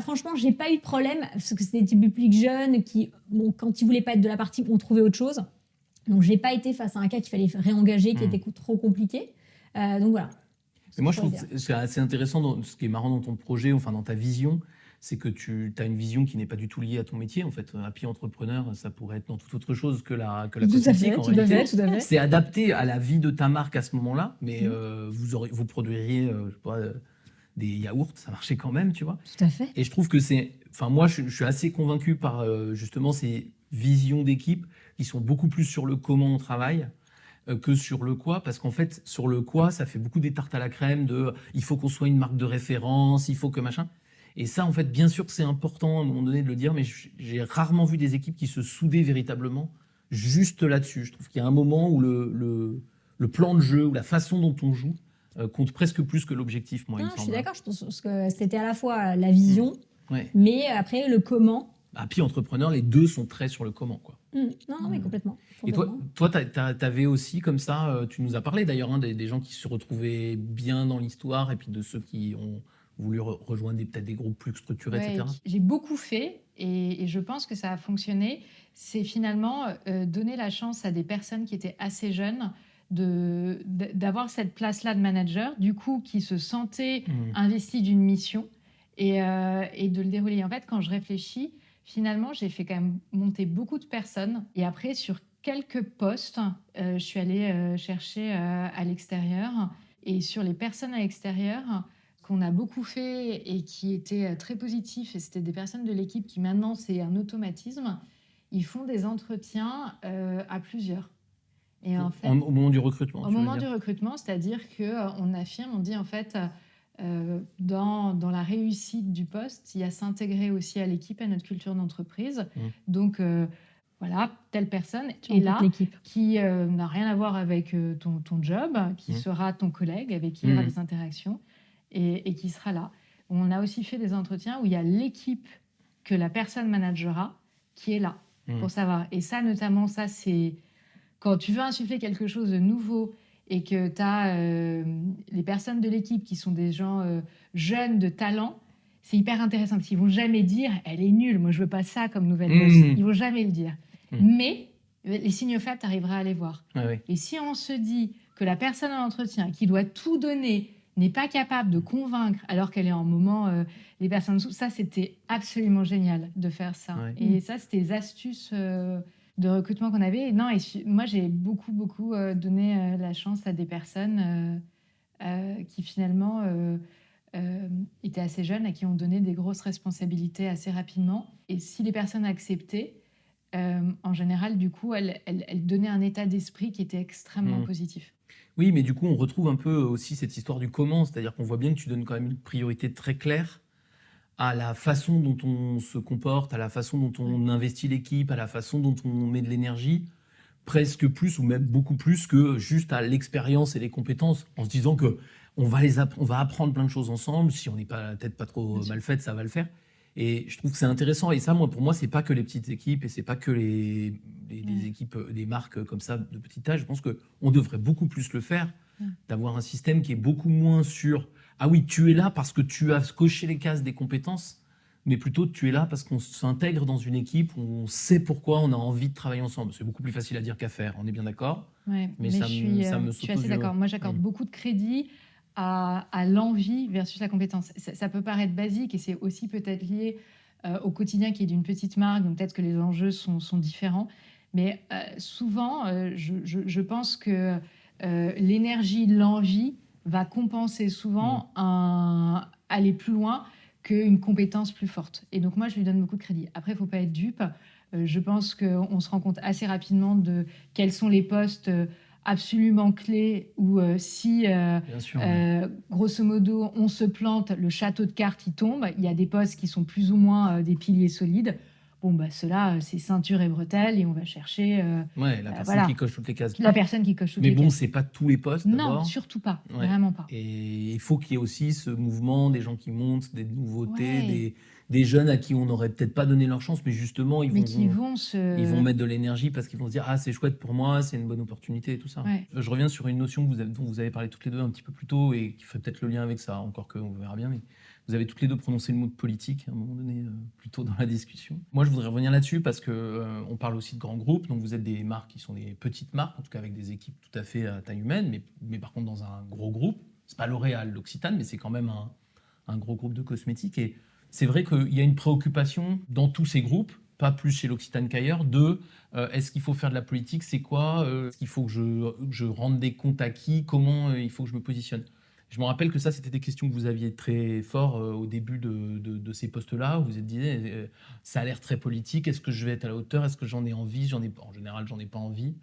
franchement, j'ai pas eu de problème, parce que c'était des publics jeunes qui, quand ils voulaient pas être de la partie, ont trouvé autre chose. Donc, j'ai pas été face à un cas qu'il fallait réengager, qui était trop compliqué. Donc, voilà. Mais moi, je trouve que c'est assez intéressant, ce qui est marrant dans ton projet, enfin, dans ta vision, c'est que tu as une vision qui n'est pas du tout liée à ton métier. En fait, happy entrepreneur, ça pourrait être dans toute autre chose que la cosmétique. Tout à fait. C'est adapté à la vie de ta marque à ce moment-là, mais vous produiriez, je sais pas, des yaourts, ça marchait quand même, tu vois. Tout à fait. Et je trouve que moi, je suis assez convaincu par justement ces visions d'équipe qui sont beaucoup plus sur le comment on travaille que sur le quoi, parce qu'en fait, sur le quoi, ça fait beaucoup des tartes à la crème il faut qu'on soit une marque de référence, il faut que machin. Et ça, en fait, bien sûr que c'est important à un moment donné de le dire, mais j'ai rarement vu des équipes qui se soudaient véritablement juste là-dessus. Je trouve qu'il y a un moment où le plan de jeu, ou la façon dont on joue, compte presque plus que l'objectif, moi, il me semble. Je suis d'accord, je pense que c'était à la fois la vision, mais après le comment. Puis entrepreneur, les deux sont très sur le comment, quoi. Non, mais complètement. Et toi, t'avais aussi comme ça, tu nous as parlé d'ailleurs, des gens qui se retrouvaient bien dans l'histoire, et puis de ceux qui ont voulu rejoindre peut-être des groupes plus structurés, etc. J'ai beaucoup fait, et je pense que ça a fonctionné. C'est finalement donner la chance à des personnes qui étaient assez jeunes d'avoir cette place-là de manager, du coup, qui se sentaient investis d'une mission et de le dérouler. En fait, quand je réfléchis, finalement, j'ai fait quand même monter beaucoup de personnes. Et après, sur quelques postes, je suis allée chercher à l'extérieur. Et sur les personnes à l'extérieur, qu'on a beaucoup fait et qui étaient très positifs, et c'était des personnes de l'équipe qui maintenant, c'est un automatisme, ils font des entretiens à plusieurs. Et en fait, au moment du recrutement. Au moment du recrutement, c'est-à-dire qu'on affirme, on dit en fait, dans la réussite du poste, il y a s'intégrer aussi à l'équipe, à notre culture d'entreprise. Donc, voilà, telle personne est là, qui n'a rien à voir avec ton job, qui sera ton collègue, avec qui il y aura des interactions, et qui sera là. On a aussi fait des entretiens où il y a l'équipe que la personne managera qui est là, pour savoir. Et ça, notamment, ça, c'est... Quand tu veux insuffler quelque chose de nouveau et que tu as les personnes de l'équipe qui sont des gens jeunes, de talent, c'est hyper intéressant parce qu'ils ne vont jamais dire « elle est nulle, moi je ne veux pas ça comme nouvelle boss ». Ils ne vont jamais le dire. Mais les signaux faibles, tu arriveras à les voir. Et si on se dit que la personne à l'entretien qui doit tout donner n'est pas capable de convaincre alors qu'elle est en moment, les personnes dessous, ça c'était absolument génial de faire ça. Et ça, c'était des astuces... de recrutement qu'on avait. Et moi, j'ai beaucoup donné la chance à des personnes qui finalement étaient assez jeunes, à qui on donnait des grosses responsabilités assez rapidement. Et si les personnes acceptaient, en général, du coup, elles donnaient un état d'esprit qui était extrêmement positif. Oui, mais du coup, on retrouve un peu aussi cette histoire du comment, c'est-à-dire qu'on voit bien que tu donnes quand même une priorité très claire à la façon dont on se comporte, à la façon dont on investit l'équipe, à la façon dont on met de l'énergie, presque plus ou même beaucoup plus que juste à l'expérience et les compétences, en se disant que on va apprendre plein de choses ensemble, si on n'est pas la tête pas trop mal faite, ça va le faire. Et je trouve que c'est intéressant. Et ça, pour moi, c'est pas que les petites équipes et c'est pas que les équipes, des marques comme ça de petit âge. Je pense qu'on devrait beaucoup plus le faire, d'avoir un système qui est beaucoup moins sur ah oui, tu es là parce que tu as coché les cases des compétences, mais plutôt tu es là parce qu'on s'intègre dans une équipe où on sait pourquoi on a envie de travailler ensemble. C'est beaucoup plus facile à dire qu'à faire, on est bien d'accord? Ouais, Mais ça me je saute suis aux assez yeux. d'accord. Moi, j'accorde beaucoup de crédit à l'envie versus la compétence. Ça peut paraître basique et c'est aussi peut-être lié au quotidien qui est d'une petite marque, donc peut-être que les enjeux sont différents. Mais souvent, je pense que l'énergie, l'envie va compenser souvent aller plus loin qu'une compétence plus forte. Et donc moi, je lui donne beaucoup de crédit. Après, il ne faut pas être dupe. Je pense qu'on se rend compte assez rapidement de quels sont les postes absolument clés où si, Bien sûr. grosso modo, on se plante, le château de cartes, il tombe. Il y a des postes qui sont plus ou moins des piliers solides. Bon, bah, ceux-là, c'est ceinture et bretelles et on va chercher Ouais, la personne voilà, qui coche toutes les cases. la personne qui coche toutes Mais les bon, cases. c'est pas tous les postes Non, d'abord. surtout pas. Ouais. Vraiment pas. Et il faut qu'il y ait aussi ce mouvement des gens qui montent, des nouveautés, Ouais. des jeunes à qui on n'aurait peut-être pas donné leur chance, mais justement, Mais qui vont se... ils vont mettre de l'énergie parce qu'ils vont se dire « Ah, c'est chouette pour moi, c'est une bonne opportunité » et tout ça. Ouais. Je reviens sur une notion dont vous avez parlé toutes les deux un petit peu plus tôt et qui fait peut-être le lien avec ça, encore qu'on verra bien, mais vous avez toutes les deux prononcé le mot de politique à un moment donné, plus tôt dans la discussion. Moi, je voudrais revenir là-dessus parce qu'on parle aussi de grands groupes, donc vous êtes des marques qui sont des petites marques, en tout cas avec des équipes tout à fait à taille humaine, mais par contre dans un gros groupe. C'est pas L'Oréal, l'Occitane, mais c'est quand même un gros groupe de cosmétiques. Et c'est vrai qu'il y a une préoccupation dans tous ces groupes, pas plus chez l'Occitane qu'ailleurs, est-ce qu'il faut faire de la politique, c'est quoi, est-ce qu'il faut que je rende des comptes à qui, comment il faut que je me positionne. Je me rappelle que ça, c'était des questions que vous aviez très fort au début de ces postes-là, où vous vous disiez, ça a l'air très politique, est-ce que je vais être à la hauteur, est-ce que j'en ai envie, en général, j'en ai pas envie.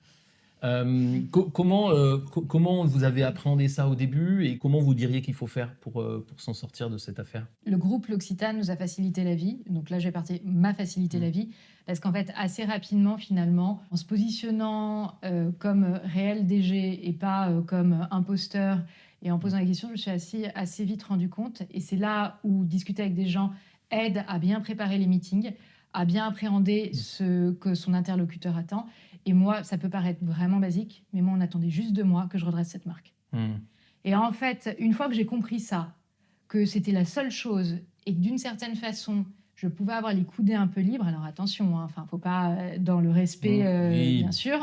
Comment vous avez appréhendé ça au début et comment vous diriez qu'il faut faire pour s'en sortir de cette affaire? Le groupe L'Occitane nous a facilité la vie. Donc là, je vais partir m'a facilité la vie. Parce qu'en fait, assez rapidement, finalement, en se positionnant comme réel DG et pas comme imposteur et en posant la question, je me suis assez vite rendu compte. Et c'est là où discuter avec des gens aide à bien préparer les meetings, à bien appréhender ce que son interlocuteur attend. Et moi, ça peut paraître vraiment basique, mais moi, on attendait juste de moi que je redresse cette marque. Et en fait, une fois que j'ai compris ça, que c'était la seule chose et que d'une certaine façon, je pouvais avoir les coudées un peu libres, alors attention, hein, faut pas dans le respect, Oui. bien sûr,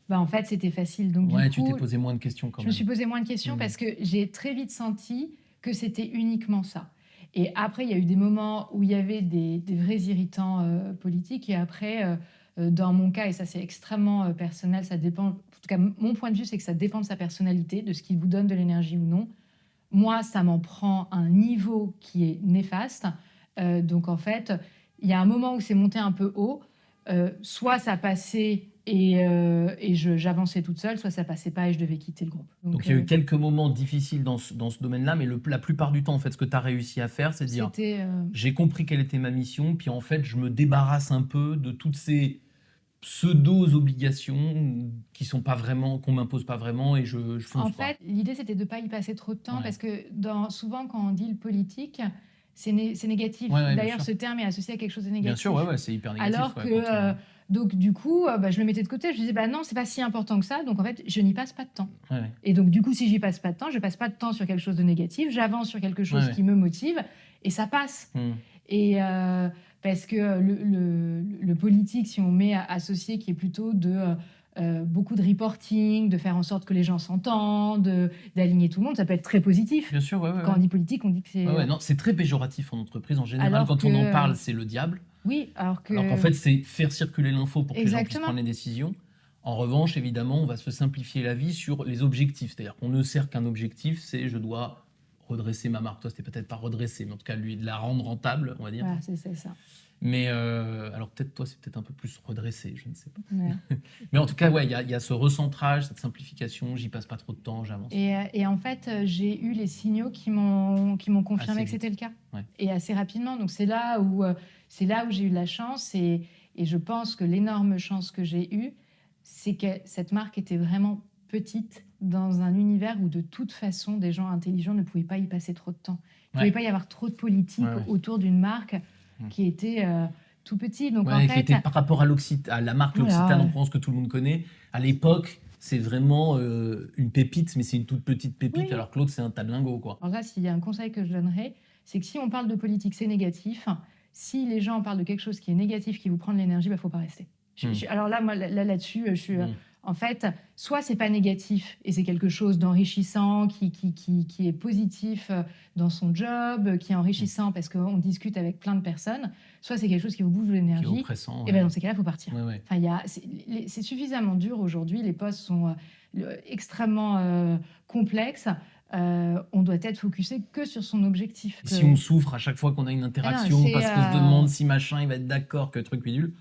bah, en fait, c'était facile. Donc, Ouais, du tu coup, t'es posé moins de questions quand je même. me suis posé moins de questions parce que j'ai très vite senti que c'était uniquement ça. Et après, il y a eu des moments où il y avait des vrais irritants politiques. Et après, dans mon cas, et ça c'est extrêmement personnel, ça dépend. En tout cas, mon point de vue, c'est que ça dépend de sa personnalité, de ce qui vous donne de l'énergie ou non. Moi, ça m'en prend un niveau qui est néfaste. Donc en fait, il y a un moment où c'est monté un peu haut. Soit ça passait et j'avançais toute seule, soit ça passait pas et je devais quitter le groupe. Donc il y a eu quelques moments difficiles dans ce domaine-là, mais la plupart du temps, en fait, ce que tu as réussi à faire, c'est de dire c'était j'ai compris quelle était ma mission, puis en fait, je me débarrasse un peu de toutes ces pseudo-obligations qui sont pas vraiment, qu'on m'impose pas vraiment, et je fonce En quoi. fait, l'idée, c'était de ne pas y passer trop de temps, Ouais. parce que souvent, quand on dit le politique, c'est négatif. Ouais, bien D'ailleurs, sûr. ce terme est associé à quelque chose de négatif. Bien sûr, ouais, c'est hyper négatif. Alors ouais, que, quand donc, du coup, je le mettais de côté. Je disais, bah non, c'est pas si important que ça. Donc, en fait, je n'y passe pas de temps. ouais. Et donc, du coup, si j'y passe pas de temps, je passe pas de temps sur quelque chose de négatif. J'avance sur quelque chose Ouais. qui me motive et ça passe. Et parce que le politique, si on met associé, qui est plutôt de beaucoup de reporting, de faire en sorte que les gens s'entendent, d'aligner tout le monde, ça peut être très positif. Bien sûr, ouais. Quand on dit politique, on dit que c'est... Non, c'est très péjoratif en entreprise. En général, Alors quand on que- en parle, c'est le diable. Oui, alors que... Alors qu'en fait, c'est faire circuler l'info pour que les gens puissent Exactement. prendre les décisions. En revanche, évidemment, on va se simplifier la vie sur les objectifs. C'est-à-dire qu'on ne sert qu'un objectif, c'est je dois redresser ma marque. Toi, c'était peut-être pas redresser, mais en tout cas, lui, de la rendre rentable, on va dire. Voilà, c'est ça. Mais alors peut-être toi, c'est peut-être un peu plus redressé, je ne sais pas. Ouais. Mais en tout cas, ouais, il y a ce recentrage, cette simplification. J'y passe pas trop de temps, j'avance. Et en fait, j'ai eu les signaux qui m'ont confirmé Assez que c'était le cas. Ouais. Et assez rapidement. Donc, c'est là où j'ai eu de la chance. Et je pense que l'énorme chance que j'ai eue, c'est que cette marque était vraiment petite dans un univers où, de toute façon, des gens intelligents ne pouvaient pas y passer trop de temps. Il ne Ouais. pouvait pas y avoir trop de politique Ouais. autour d'une marque qui était tout petit. Donc, Ouais, en qui fait, était par rapport à la marque Voilà. L'Occitane en France que tout le monde connaît. À l'époque, c'est vraiment une pépite, mais c'est une toute petite pépite, Oui. alors que l'autre, c'est un tas de lingots, quoi. Alors là, s'il y a un conseil que je donnerais, c'est que si on parle de politique, c'est négatif. Si les gens parlent de quelque chose qui est négatif, qui vous prend de l'énergie, il ne faut pas rester. Alors là, moi, là-dessus, je suis... En fait, soit c'est pas négatif et c'est quelque chose d'enrichissant, qui est positif dans son job, qui est enrichissant parce qu'on discute avec plein de personnes, soit c'est quelque chose qui vous bouffe de Qui est l'énergie. oppressant. Et ben dans ces cas-là, il faut partir. Ouais. Enfin, c'est suffisamment dur aujourd'hui, les postes sont extrêmement complexes. On doit être focusé que sur son objectif. Et si on souffre à chaque fois qu'on a une interaction, c'est, parce qu'on se demande si machin il va être d'accord, que truc bidule,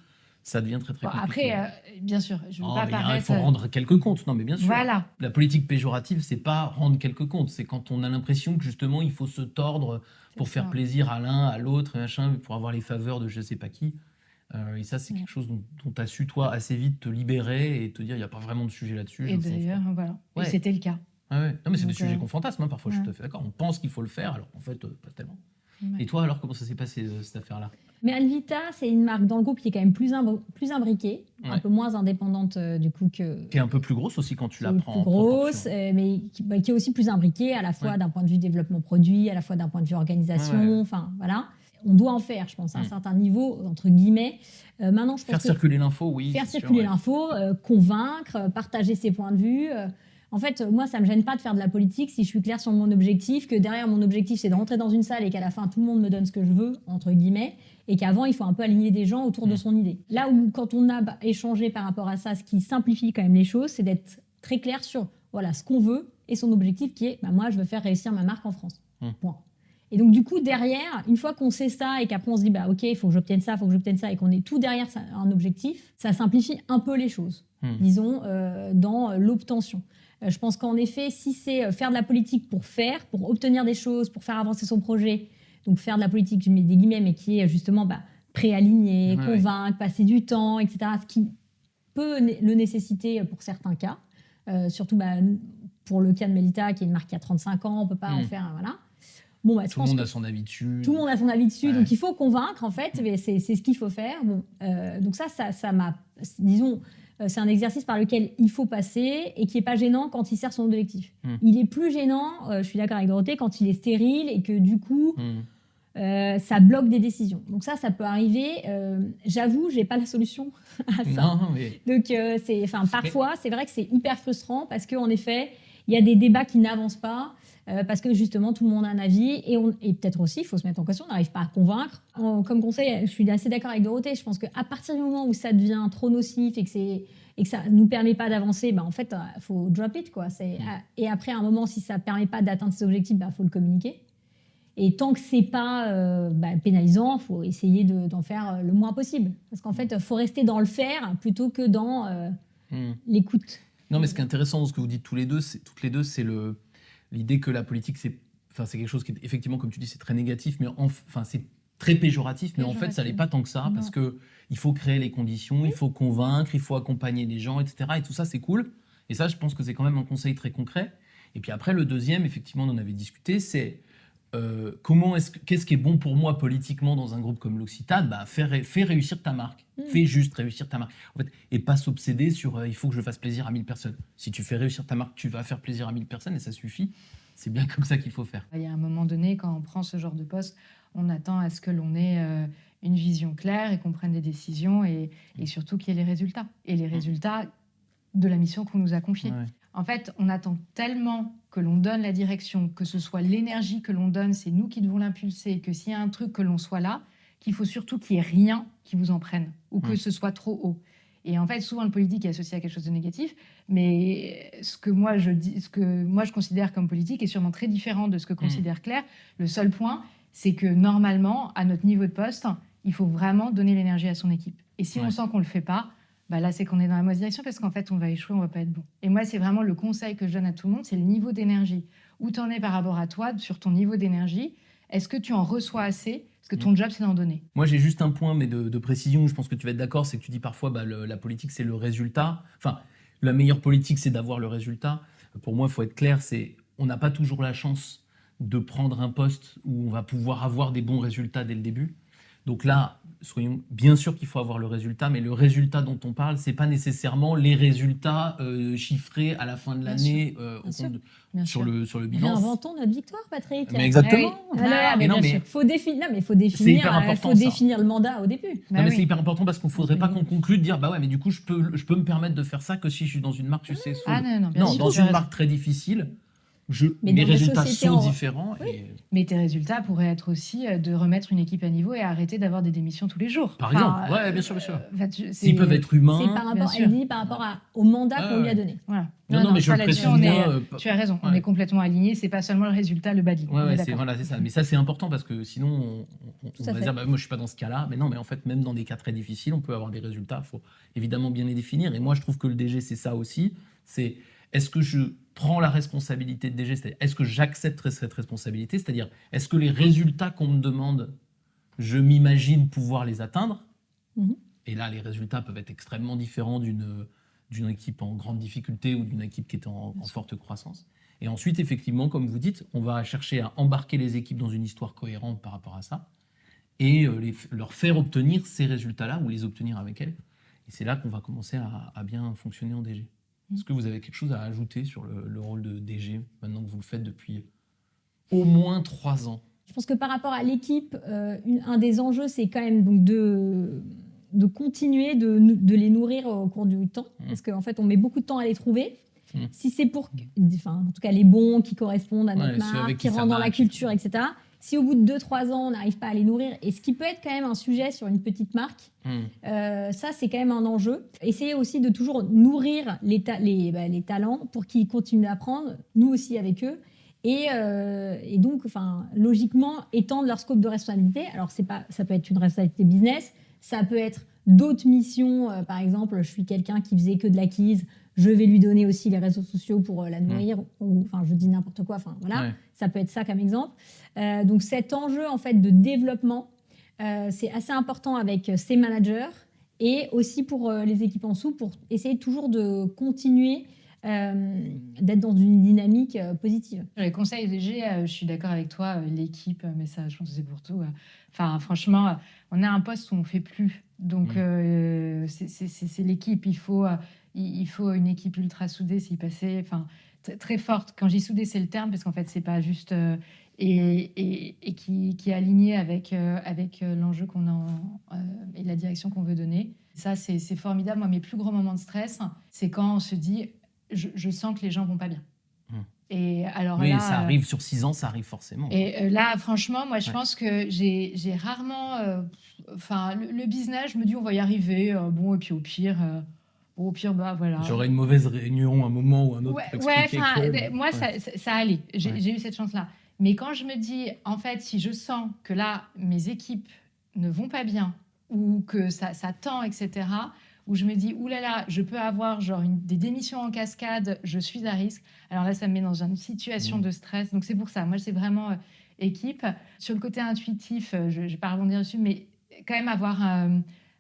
ça devient très très Bon, compliqué. après, bien sûr, je ne veux Non, pas mais il paraître... faut rendre quelques comptes. Non, mais bien sûr. Voilà. La politique péjorative, c'est pas rendre quelques comptes. C'est quand on a l'impression que justement il faut se tordre pour faire plaisir à l'un, à l'autre, machin, pour avoir les faveurs de je sais pas qui. Et ça, c'est quelque chose dont tu as su, toi, assez vite te libérer et te dire il n'y a pas vraiment de sujet là-dessus. Et d'ailleurs, voilà. Ouais. Et c'était le cas. Ah ouais. Non, mais c'est des Donc, sujets qu'on fantasme, hein, parfois, je suis ouais. tout à fait d'accord. On pense qu'il faut le faire, alors en fait, pas tellement. Ouais. Et toi, alors, comment ça s'est passé, cette affaire-là? Mais Alvita, c'est une marque dans le groupe qui est quand même plus imbriquée, un Ouais. peu moins indépendante du coup que... Qui est un peu plus grosse aussi quand tu la qui est prends plus en grosse, proportion. mais qui est aussi plus imbriquée à la fois Ouais. d'un point de vue développement produit, à la fois d'un point de vue organisation, Ouais. enfin voilà. On doit en faire, je pense, à un certain niveau, entre guillemets. Maintenant, je pense Faire que circuler l'info, oui. faire c'est sûr, circuler ouais. l'info, convaincre, partager ses points de vue. En fait, moi, ça me gêne pas de faire de la politique si je suis claire sur mon objectif, que derrière mon objectif, c'est de rentrer dans une salle et qu'à la fin, tout le monde me donne ce que je veux, entre guillemets, et qu'avant, il faut un peu aligner des gens autour de son idée. Là où, quand on a échangé par rapport à ça, ce qui simplifie quand même les choses, c'est d'être très clair sur voilà, ce qu'on veut et son objectif qui est moi, je veux faire réussir ma marque en France. Point. Et donc, du coup, derrière, une fois qu'on sait ça et qu'après on se dit, OK, il faut que j'obtienne ça, il faut que j'obtienne ça, et qu'on est tout derrière un objectif, ça simplifie un peu les choses, disons, dans l'obtention. Je pense qu'en effet, si c'est faire de la politique pour obtenir des choses, pour faire avancer son projet, donc faire de la politique, je mets des guillemets, mais qui est justement préaligné, convaincre, passer du temps, etc., ce qui peut le nécessiter pour certains cas, surtout pour le cas de Melita, qui est une marque qui a 35 ans, on ne peut pas en faire, voilà. Bon, tout le monde a son avis dessus. Tout le monde a son avis dessus, donc il faut convaincre, en fait, mais c'est ce qu'il faut faire. Bon, donc ça m'a... Disons, c'est un exercice par lequel il faut passer et qui n'est pas gênant quand il sert son objectif. Il est plus gênant, je suis d'accord avec Dorothée, quand il est stérile et que du coup, ça bloque des décisions. Donc ça peut arriver. J'avoue, je n'ai pas la solution à ça. Non, mais... Donc parfois, c'est vrai que c'est hyper frustrant parce qu'en effet, il y a des débats qui n'avancent pas. Parce que justement tout le monde a un avis et peut-être aussi il faut se mettre en question, on n'arrive pas à convaincre. Comme conseil, je suis assez d'accord avec Dorothée, je pense qu'à partir du moment où ça devient trop nocif et que ça nous permet pas d'avancer, en fait faut drop it quoi. Et après à un moment si ça permet pas d'atteindre ses objectifs, faut le communiquer. Et tant que c'est pas pénalisant, faut essayer d'en faire le moins possible, parce qu'en fait faut rester dans le faire plutôt que dans l'écoute. Non, mais ce qui est intéressant dans ce que vous dites toutes les deux, c'est l'idée que la politique, c'est quelque chose qui est effectivement, comme tu dis, c'est très négatif, mais c'est très péjoratif, mais en fait, ça n'est pas tant que ça, parce qu'il faut créer les conditions, il faut convaincre, il faut accompagner les gens, etc. Et tout ça, c'est cool. Et ça, je pense que c'est quand même un conseil très concret. Et puis après, le deuxième, effectivement, on en avait discuté, c'est qu'est-ce qui est bon pour moi politiquement dans un groupe comme l'Occitane? Fais réussir ta marque. Fais juste réussir ta marque. En fait, et pas s'obséder sur il faut que je fasse plaisir à 1000 personnes. Si tu fais réussir ta marque, tu vas faire plaisir à 1000 personnes et ça suffit. C'est bien comme ça qu'il faut faire. Il y a un moment donné, quand on prend ce genre de poste, on attend à ce que l'on ait une vision claire et qu'on prenne des décisions et surtout qu'il y ait les résultats. Et les résultats de la mission qu'on nous a confiée. Ouais. En fait, on attend tellement que l'on donne la direction, que ce soit l'énergie que l'on donne, c'est nous qui devons l'impulser, que s'il y a un truc que l'on soit là, qu'il faut surtout qu'il n'y ait rien qui vous en prenne ou que ce soit trop haut. Et en fait, souvent, le politique est associé à quelque chose de négatif, mais ce que moi je considère comme politique est sûrement très différent de ce que considère Claire. Le seul point, c'est que normalement, à notre niveau de poste, il faut vraiment donner l'énergie à son équipe. Et si on sent qu'on ne le fait pas, là, c'est qu'on est dans la mauvaise direction parce qu'en fait, on va échouer, on ne va pas être bon. Et moi, c'est vraiment le conseil que je donne à tout le monde, c'est le niveau d'énergie. Où tu en es par rapport à toi, sur ton niveau d'énergie? Est-ce que tu en reçois assez? Parce que ton job, c'est d'en donner. Moi, j'ai juste un point mais de précision. Je pense que tu vas être d'accord. C'est que tu dis parfois la politique, c'est le résultat. Enfin, la meilleure politique, c'est d'avoir le résultat. Pour moi, il faut être clair. On n'a pas toujours la chance de prendre un poste où on va pouvoir avoir des bons résultats dès le début. Donc là, soyons bien sûr qu'il faut avoir le résultat, mais le résultat dont on parle, c'est pas nécessairement les résultats chiffrés à la fin de Bien l'année Bien sûr. Bien sur sûr. le bilan. Réinventons notre victoire, Patrick. Mais exactement. Oui. Alors, Mais non, bien mais- sûr. faut définir, non, mais faut définir, hyper important, faut ça. définir le mandat au début. Bah Non, mais oui. c'est hyper important parce qu'on ne faudrait pas Oui. qu'on conclue de dire bah ouais, mais du coup, je peux me permettre de faire ça que si je suis dans une marque successful. Ah non, bien Non, sûr, dans tu as une raison. marque très difficile, Mais mes dans des résultats sociétés sont en- différents. Oui. Et, Mais tes résultats pourraient être aussi de remettre une équipe à niveau et arrêter d'avoir des démissions tous les jours. Par exemple. Ouais, bien sûr, bien sûr. en fait, S'ils peuvent être C'est humains. par bien rapport, sûr. elle dit par rapport au mandat Ouais, qu'on lui a ouais. donné. Voilà. Non, mais je ça, le là-dessus, précise on est- bien. Tu as raison, on Ouais. est complètement alignés. C'est pas seulement le résultat, le badge. Ouais, ouais, c'est ça. Mais ça, c'est important parce que sinon, on Tout à va fait. dire, bah, moi, je suis pas dans ce cas-là. Mais non, mais en fait, même dans des cas très difficiles, on peut avoir des résultats. Il faut évidemment bien les définir. Et moi, je trouve que le DG, c'est ça aussi. C'est est-ce que je prends la responsabilité de DG, c'est-à-dire est-ce que j'accepterai cette responsabilité, c'est-à-dire est-ce que les résultats qu'on me demande, je m'imagine pouvoir les atteindre. Mhm. Et là, les résultats peuvent être extrêmement différents d'une équipe en grande difficulté ou d'une équipe qui est en forte croissance. Et ensuite, effectivement, comme vous dites, on va chercher à embarquer les équipes dans une histoire cohérente par rapport à ça et leur faire obtenir ces résultats-là ou les obtenir avec elles. Et c'est là qu'on va commencer à bien fonctionner en DG. Est-ce que vous avez quelque chose à ajouter sur le rôle de DG, maintenant que vous le faites depuis au moins 3 ans? Je pense que par rapport à l'équipe, un des enjeux, c'est quand même donc de continuer de les nourrir au cours du temps. Parce qu'en fait, on met beaucoup de temps à les trouver. Si c'est pour, en tout cas, les bons qui correspondent à notre Ouais, ceux avec marque, qui qui ça rentrent dans la match. culture, etc. Si au bout de 2-3 ans, on n'arrive pas à les nourrir, et ce qui peut être quand même un sujet sur une petite marque, ça, c'est quand même un enjeu. Essayez aussi de toujours nourrir les talents pour qu'ils continuent d'apprendre, nous aussi avec eux. Et donc, logiquement, étendre leur scope de responsabilité. Alors, ça peut être une responsabilité business, ça peut être d'autres missions. Par exemple, je suis quelqu'un qui faisait que de l'acquise, je vais lui donner aussi les réseaux sociaux pour la nourrir. Ou, je dis n'importe quoi. Voilà, Ouais. ça peut être ça comme exemple. Donc, cet enjeu en fait de développement, c'est assez important avec ces managers et aussi pour les équipes en dessous pour essayer toujours de continuer d'être dans une dynamique positive. Sur les conseils DG, je suis d'accord avec toi, l'équipe, mais ça, je pense que c'est pour tout. Franchement, on a un poste où on ne fait plus. Donc, c'est l'équipe. Il faut une équipe ultra soudée, s'y passer. Très forte. Quand j'y soudée, c'est le terme, parce qu'en fait, c'est pas juste... et qui est aligné avec l'enjeu qu'on a et la direction qu'on veut donner. Ça, c'est formidable. Moi, mes plus gros moments de stress, c'est quand on se dit... Je sens que les gens vont pas bien. Et alors Oui, là, ça arrive sur 6 ans, ça arrive forcément. Et là, franchement, moi, je pense que j'ai rarement... le business, je me dis, on va y arriver. Et puis au pire, bah voilà. J'aurai une mauvaise réunion un moment ou un autre pour expliquer que... moi, Ouais. ça allait. J'ai Ouais. eu cette chance-là. Mais quand je me dis, en fait, si je sens que là, mes équipes ne vont pas bien ou que ça tend, etc., où je me dis, oulala, je peux avoir des démissions en cascade, je suis à risque. Alors là, ça me met dans une situation de stress. Donc c'est pour ça, moi, c'est vraiment équipe. Sur le côté intuitif, je ne vais pas rebondir dessus, mais quand même avoir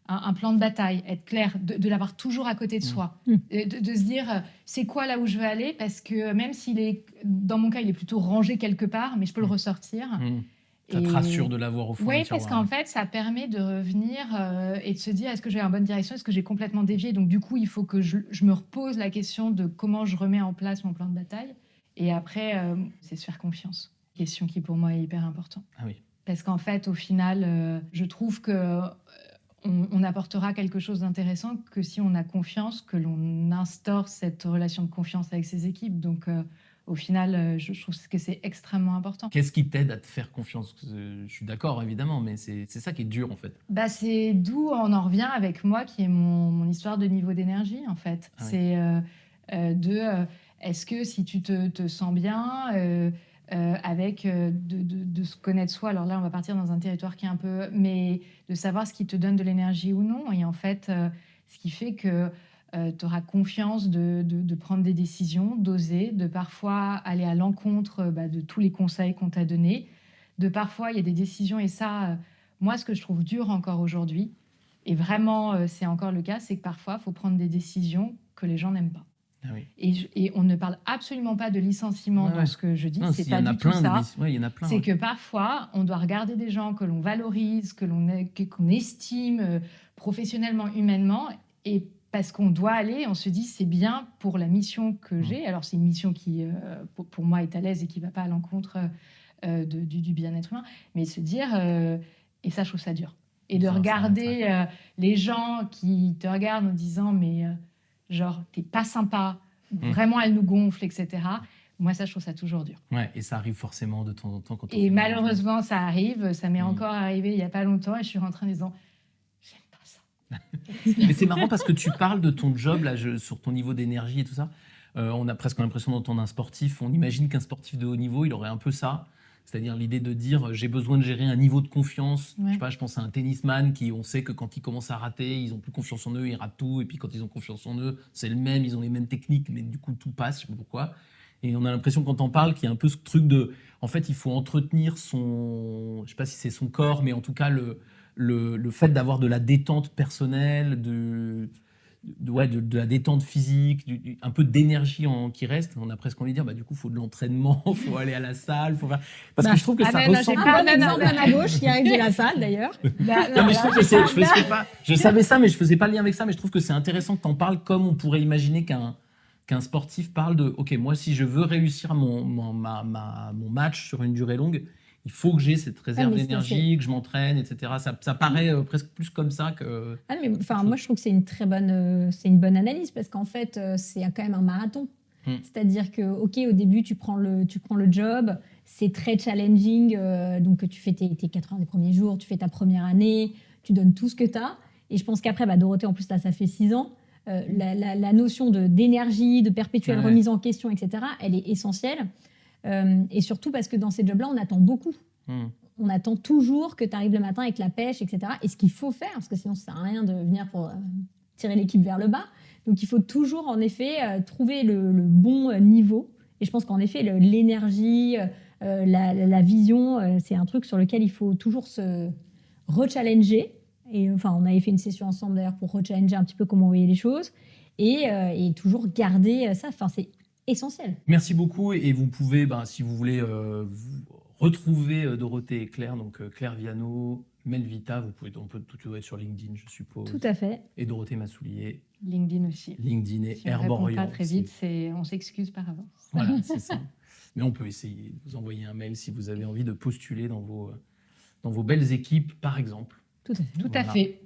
un plan de bataille, être clair, de l'avoir toujours à côté de soi, de se dire, c'est quoi là où je veux aller, parce que même s'il est, dans mon cas, il est plutôt rangé quelque part, mais je peux le ressortir. Ça te rassure de l'avoir au fond Oui, du tiroir. parce qu'en fait, ça permet de revenir et de se dire, est-ce que j'ai la bonne direction? Est-ce que j'ai complètement dévié? Donc, du coup, il faut que je me repose la question de comment je remets en place mon plan de bataille. Et après, c'est se faire confiance. Question qui, pour moi, est hyper importante. Ah oui. Parce qu'en fait, au final, je trouve que on apportera quelque chose d'intéressant que si on a confiance, que l'on instaure cette relation de confiance avec ses équipes. Donc, au final, je trouve que c'est extrêmement important. Qu'est-ce qui t'aide à te faire confiance? Je suis d'accord, évidemment, mais c'est ça qui est dur, en fait. Bah, c'est d'où on en revient avec moi, qui est mon histoire de niveau d'énergie, en fait. Ah oui. C'est est-ce que si tu te sens bien avec de se connaître soi, alors là, on va partir dans un territoire qui est un peu... Mais de savoir ce qui te donne de l'énergie ou non. Et en fait, ce qui fait que tu auras confiance de prendre des décisions, d'oser, de parfois aller à l'encontre de tous les conseils qu'on t'a donnés. De parfois, il y a des décisions, et ça, moi, ce que je trouve dur encore aujourd'hui, et vraiment, c'est encore le cas, c'est que parfois, il faut prendre des décisions que les gens n'aiment pas. Ah oui. Et on ne parle absolument pas de licenciement Ouais, dans ouais. ce que je dis. Non, C'est il y pas en a du tout plein. ça. Ouais, il y en a plein. C'est ouais. que parfois, on doit regarder des gens que l'on valorise, qu'on estime professionnellement, humainement, et parce qu'on doit aller, on se dit c'est bien pour la mission que j'ai. Alors c'est une mission qui, pour moi, est à l'aise et qui ne va pas à l'encontre du bien-être humain, mais se dire, et ça, je trouve ça dur. Et de Ça, regarder les gens qui te regardent en disant mais genre, t'es pas sympa, vraiment elle nous gonfle, etc. Moi, ça, je trouve ça toujours dur. Ouais, et ça arrive forcément de temps en temps quand on Et fait le malheureusement, ça arrive. Ça m'est Mm. encore arrivé il n'y a pas longtemps et je suis rentrée en disant j'aime pas ça. management. Mais c'est marrant parce que tu parles de ton job là, sur ton niveau d'énergie et tout ça. On a presque l'impression d'entendre un sportif. On imagine qu'un sportif de haut niveau, il aurait un peu ça. C'est-à-dire l'idée de dire j'ai besoin de gérer un niveau de confiance. Ouais. Je sais pas, je pense à un tennisman qui, on sait que quand ils commencent à rater, ils ont plus confiance en eux, ils ratent tout. Et puis quand ils ont confiance en eux, c'est le même, ils ont les mêmes techniques, mais du coup tout passe, je sais pas pourquoi. Et on a l'impression quand on parle qu'il y a un peu ce truc de, en fait, il faut entretenir son, je sais pas si c'est son corps, mais en tout cas le fait d'avoir de la détente personnelle, de la détente physique, un peu d'énergie qui reste. On a presque envie de dire, bah, du coup, il faut de l'entraînement, il faut aller à la salle. Parce que je trouve que ça non, ressemble... j'ai pas- Un bon exemple à ma gauche qui arrive de la salle d'ailleurs. Non, mais je trouve que je savais ça, mais je faisais pas le lien avec ça, mais je trouve que c'est intéressant que tu en parles comme on pourrait imaginer qu'un sportif parle de, OK, moi, si je veux réussir mon match sur une durée longue, il faut que j'ai cette réserve mais c'est- d'énergie, que je m'entraîne, etc. Ça paraît presque plus comme ça que... Ah, mais, enfin, moi, je trouve que c'est une bonne analyse parce qu'en fait, c'est quand même un marathon. C'est-à-dire que, OK, au début, tu prends le job, c'est très challenging. Donc, tu fais tes 80 des premiers jours, tu fais ta première année, tu donnes tout ce que tu as. Et je pense qu'après, Dorothée, en plus, là, ça fait 6 ans. La notion d'énergie, de perpétuelle Ouais. remise en question, etc., elle est essentielle. Et surtout parce que dans ces jobs-là, on attend beaucoup. On attend toujours que tu arrives le matin avec la pêche, etc. Et ce qu'il faut faire, parce que sinon, ça ne sert à rien de venir pour tirer l'équipe vers le bas. Donc, il faut toujours, en effet, trouver le bon niveau. Et je pense qu'en effet, l'énergie, la vision, c'est un truc sur lequel il faut toujours se rechallenger. Et enfin, on avait fait une session ensemble, d'ailleurs, pour rechallenger un petit peu comment on voyait les choses. Et toujours garder ça. Enfin, c'est essentiel. Merci beaucoup et vous pouvez, si vous voulez retrouver Dorothée et Claire, donc Claire Viano, Melvita, on peut tout trouver sur LinkedIn, je suppose. Tout à fait. Et Dorothée Massoulier, LinkedIn aussi. LinkedIn et Si on Herbe répond Orient. pas très vite, on s'excuse par avance. Voilà, c'est ça. Mais on peut essayer de vous envoyer un mail si vous avez envie de postuler dans vos belles équipes, par exemple. Tout à fait. Tout à Voilà. fait.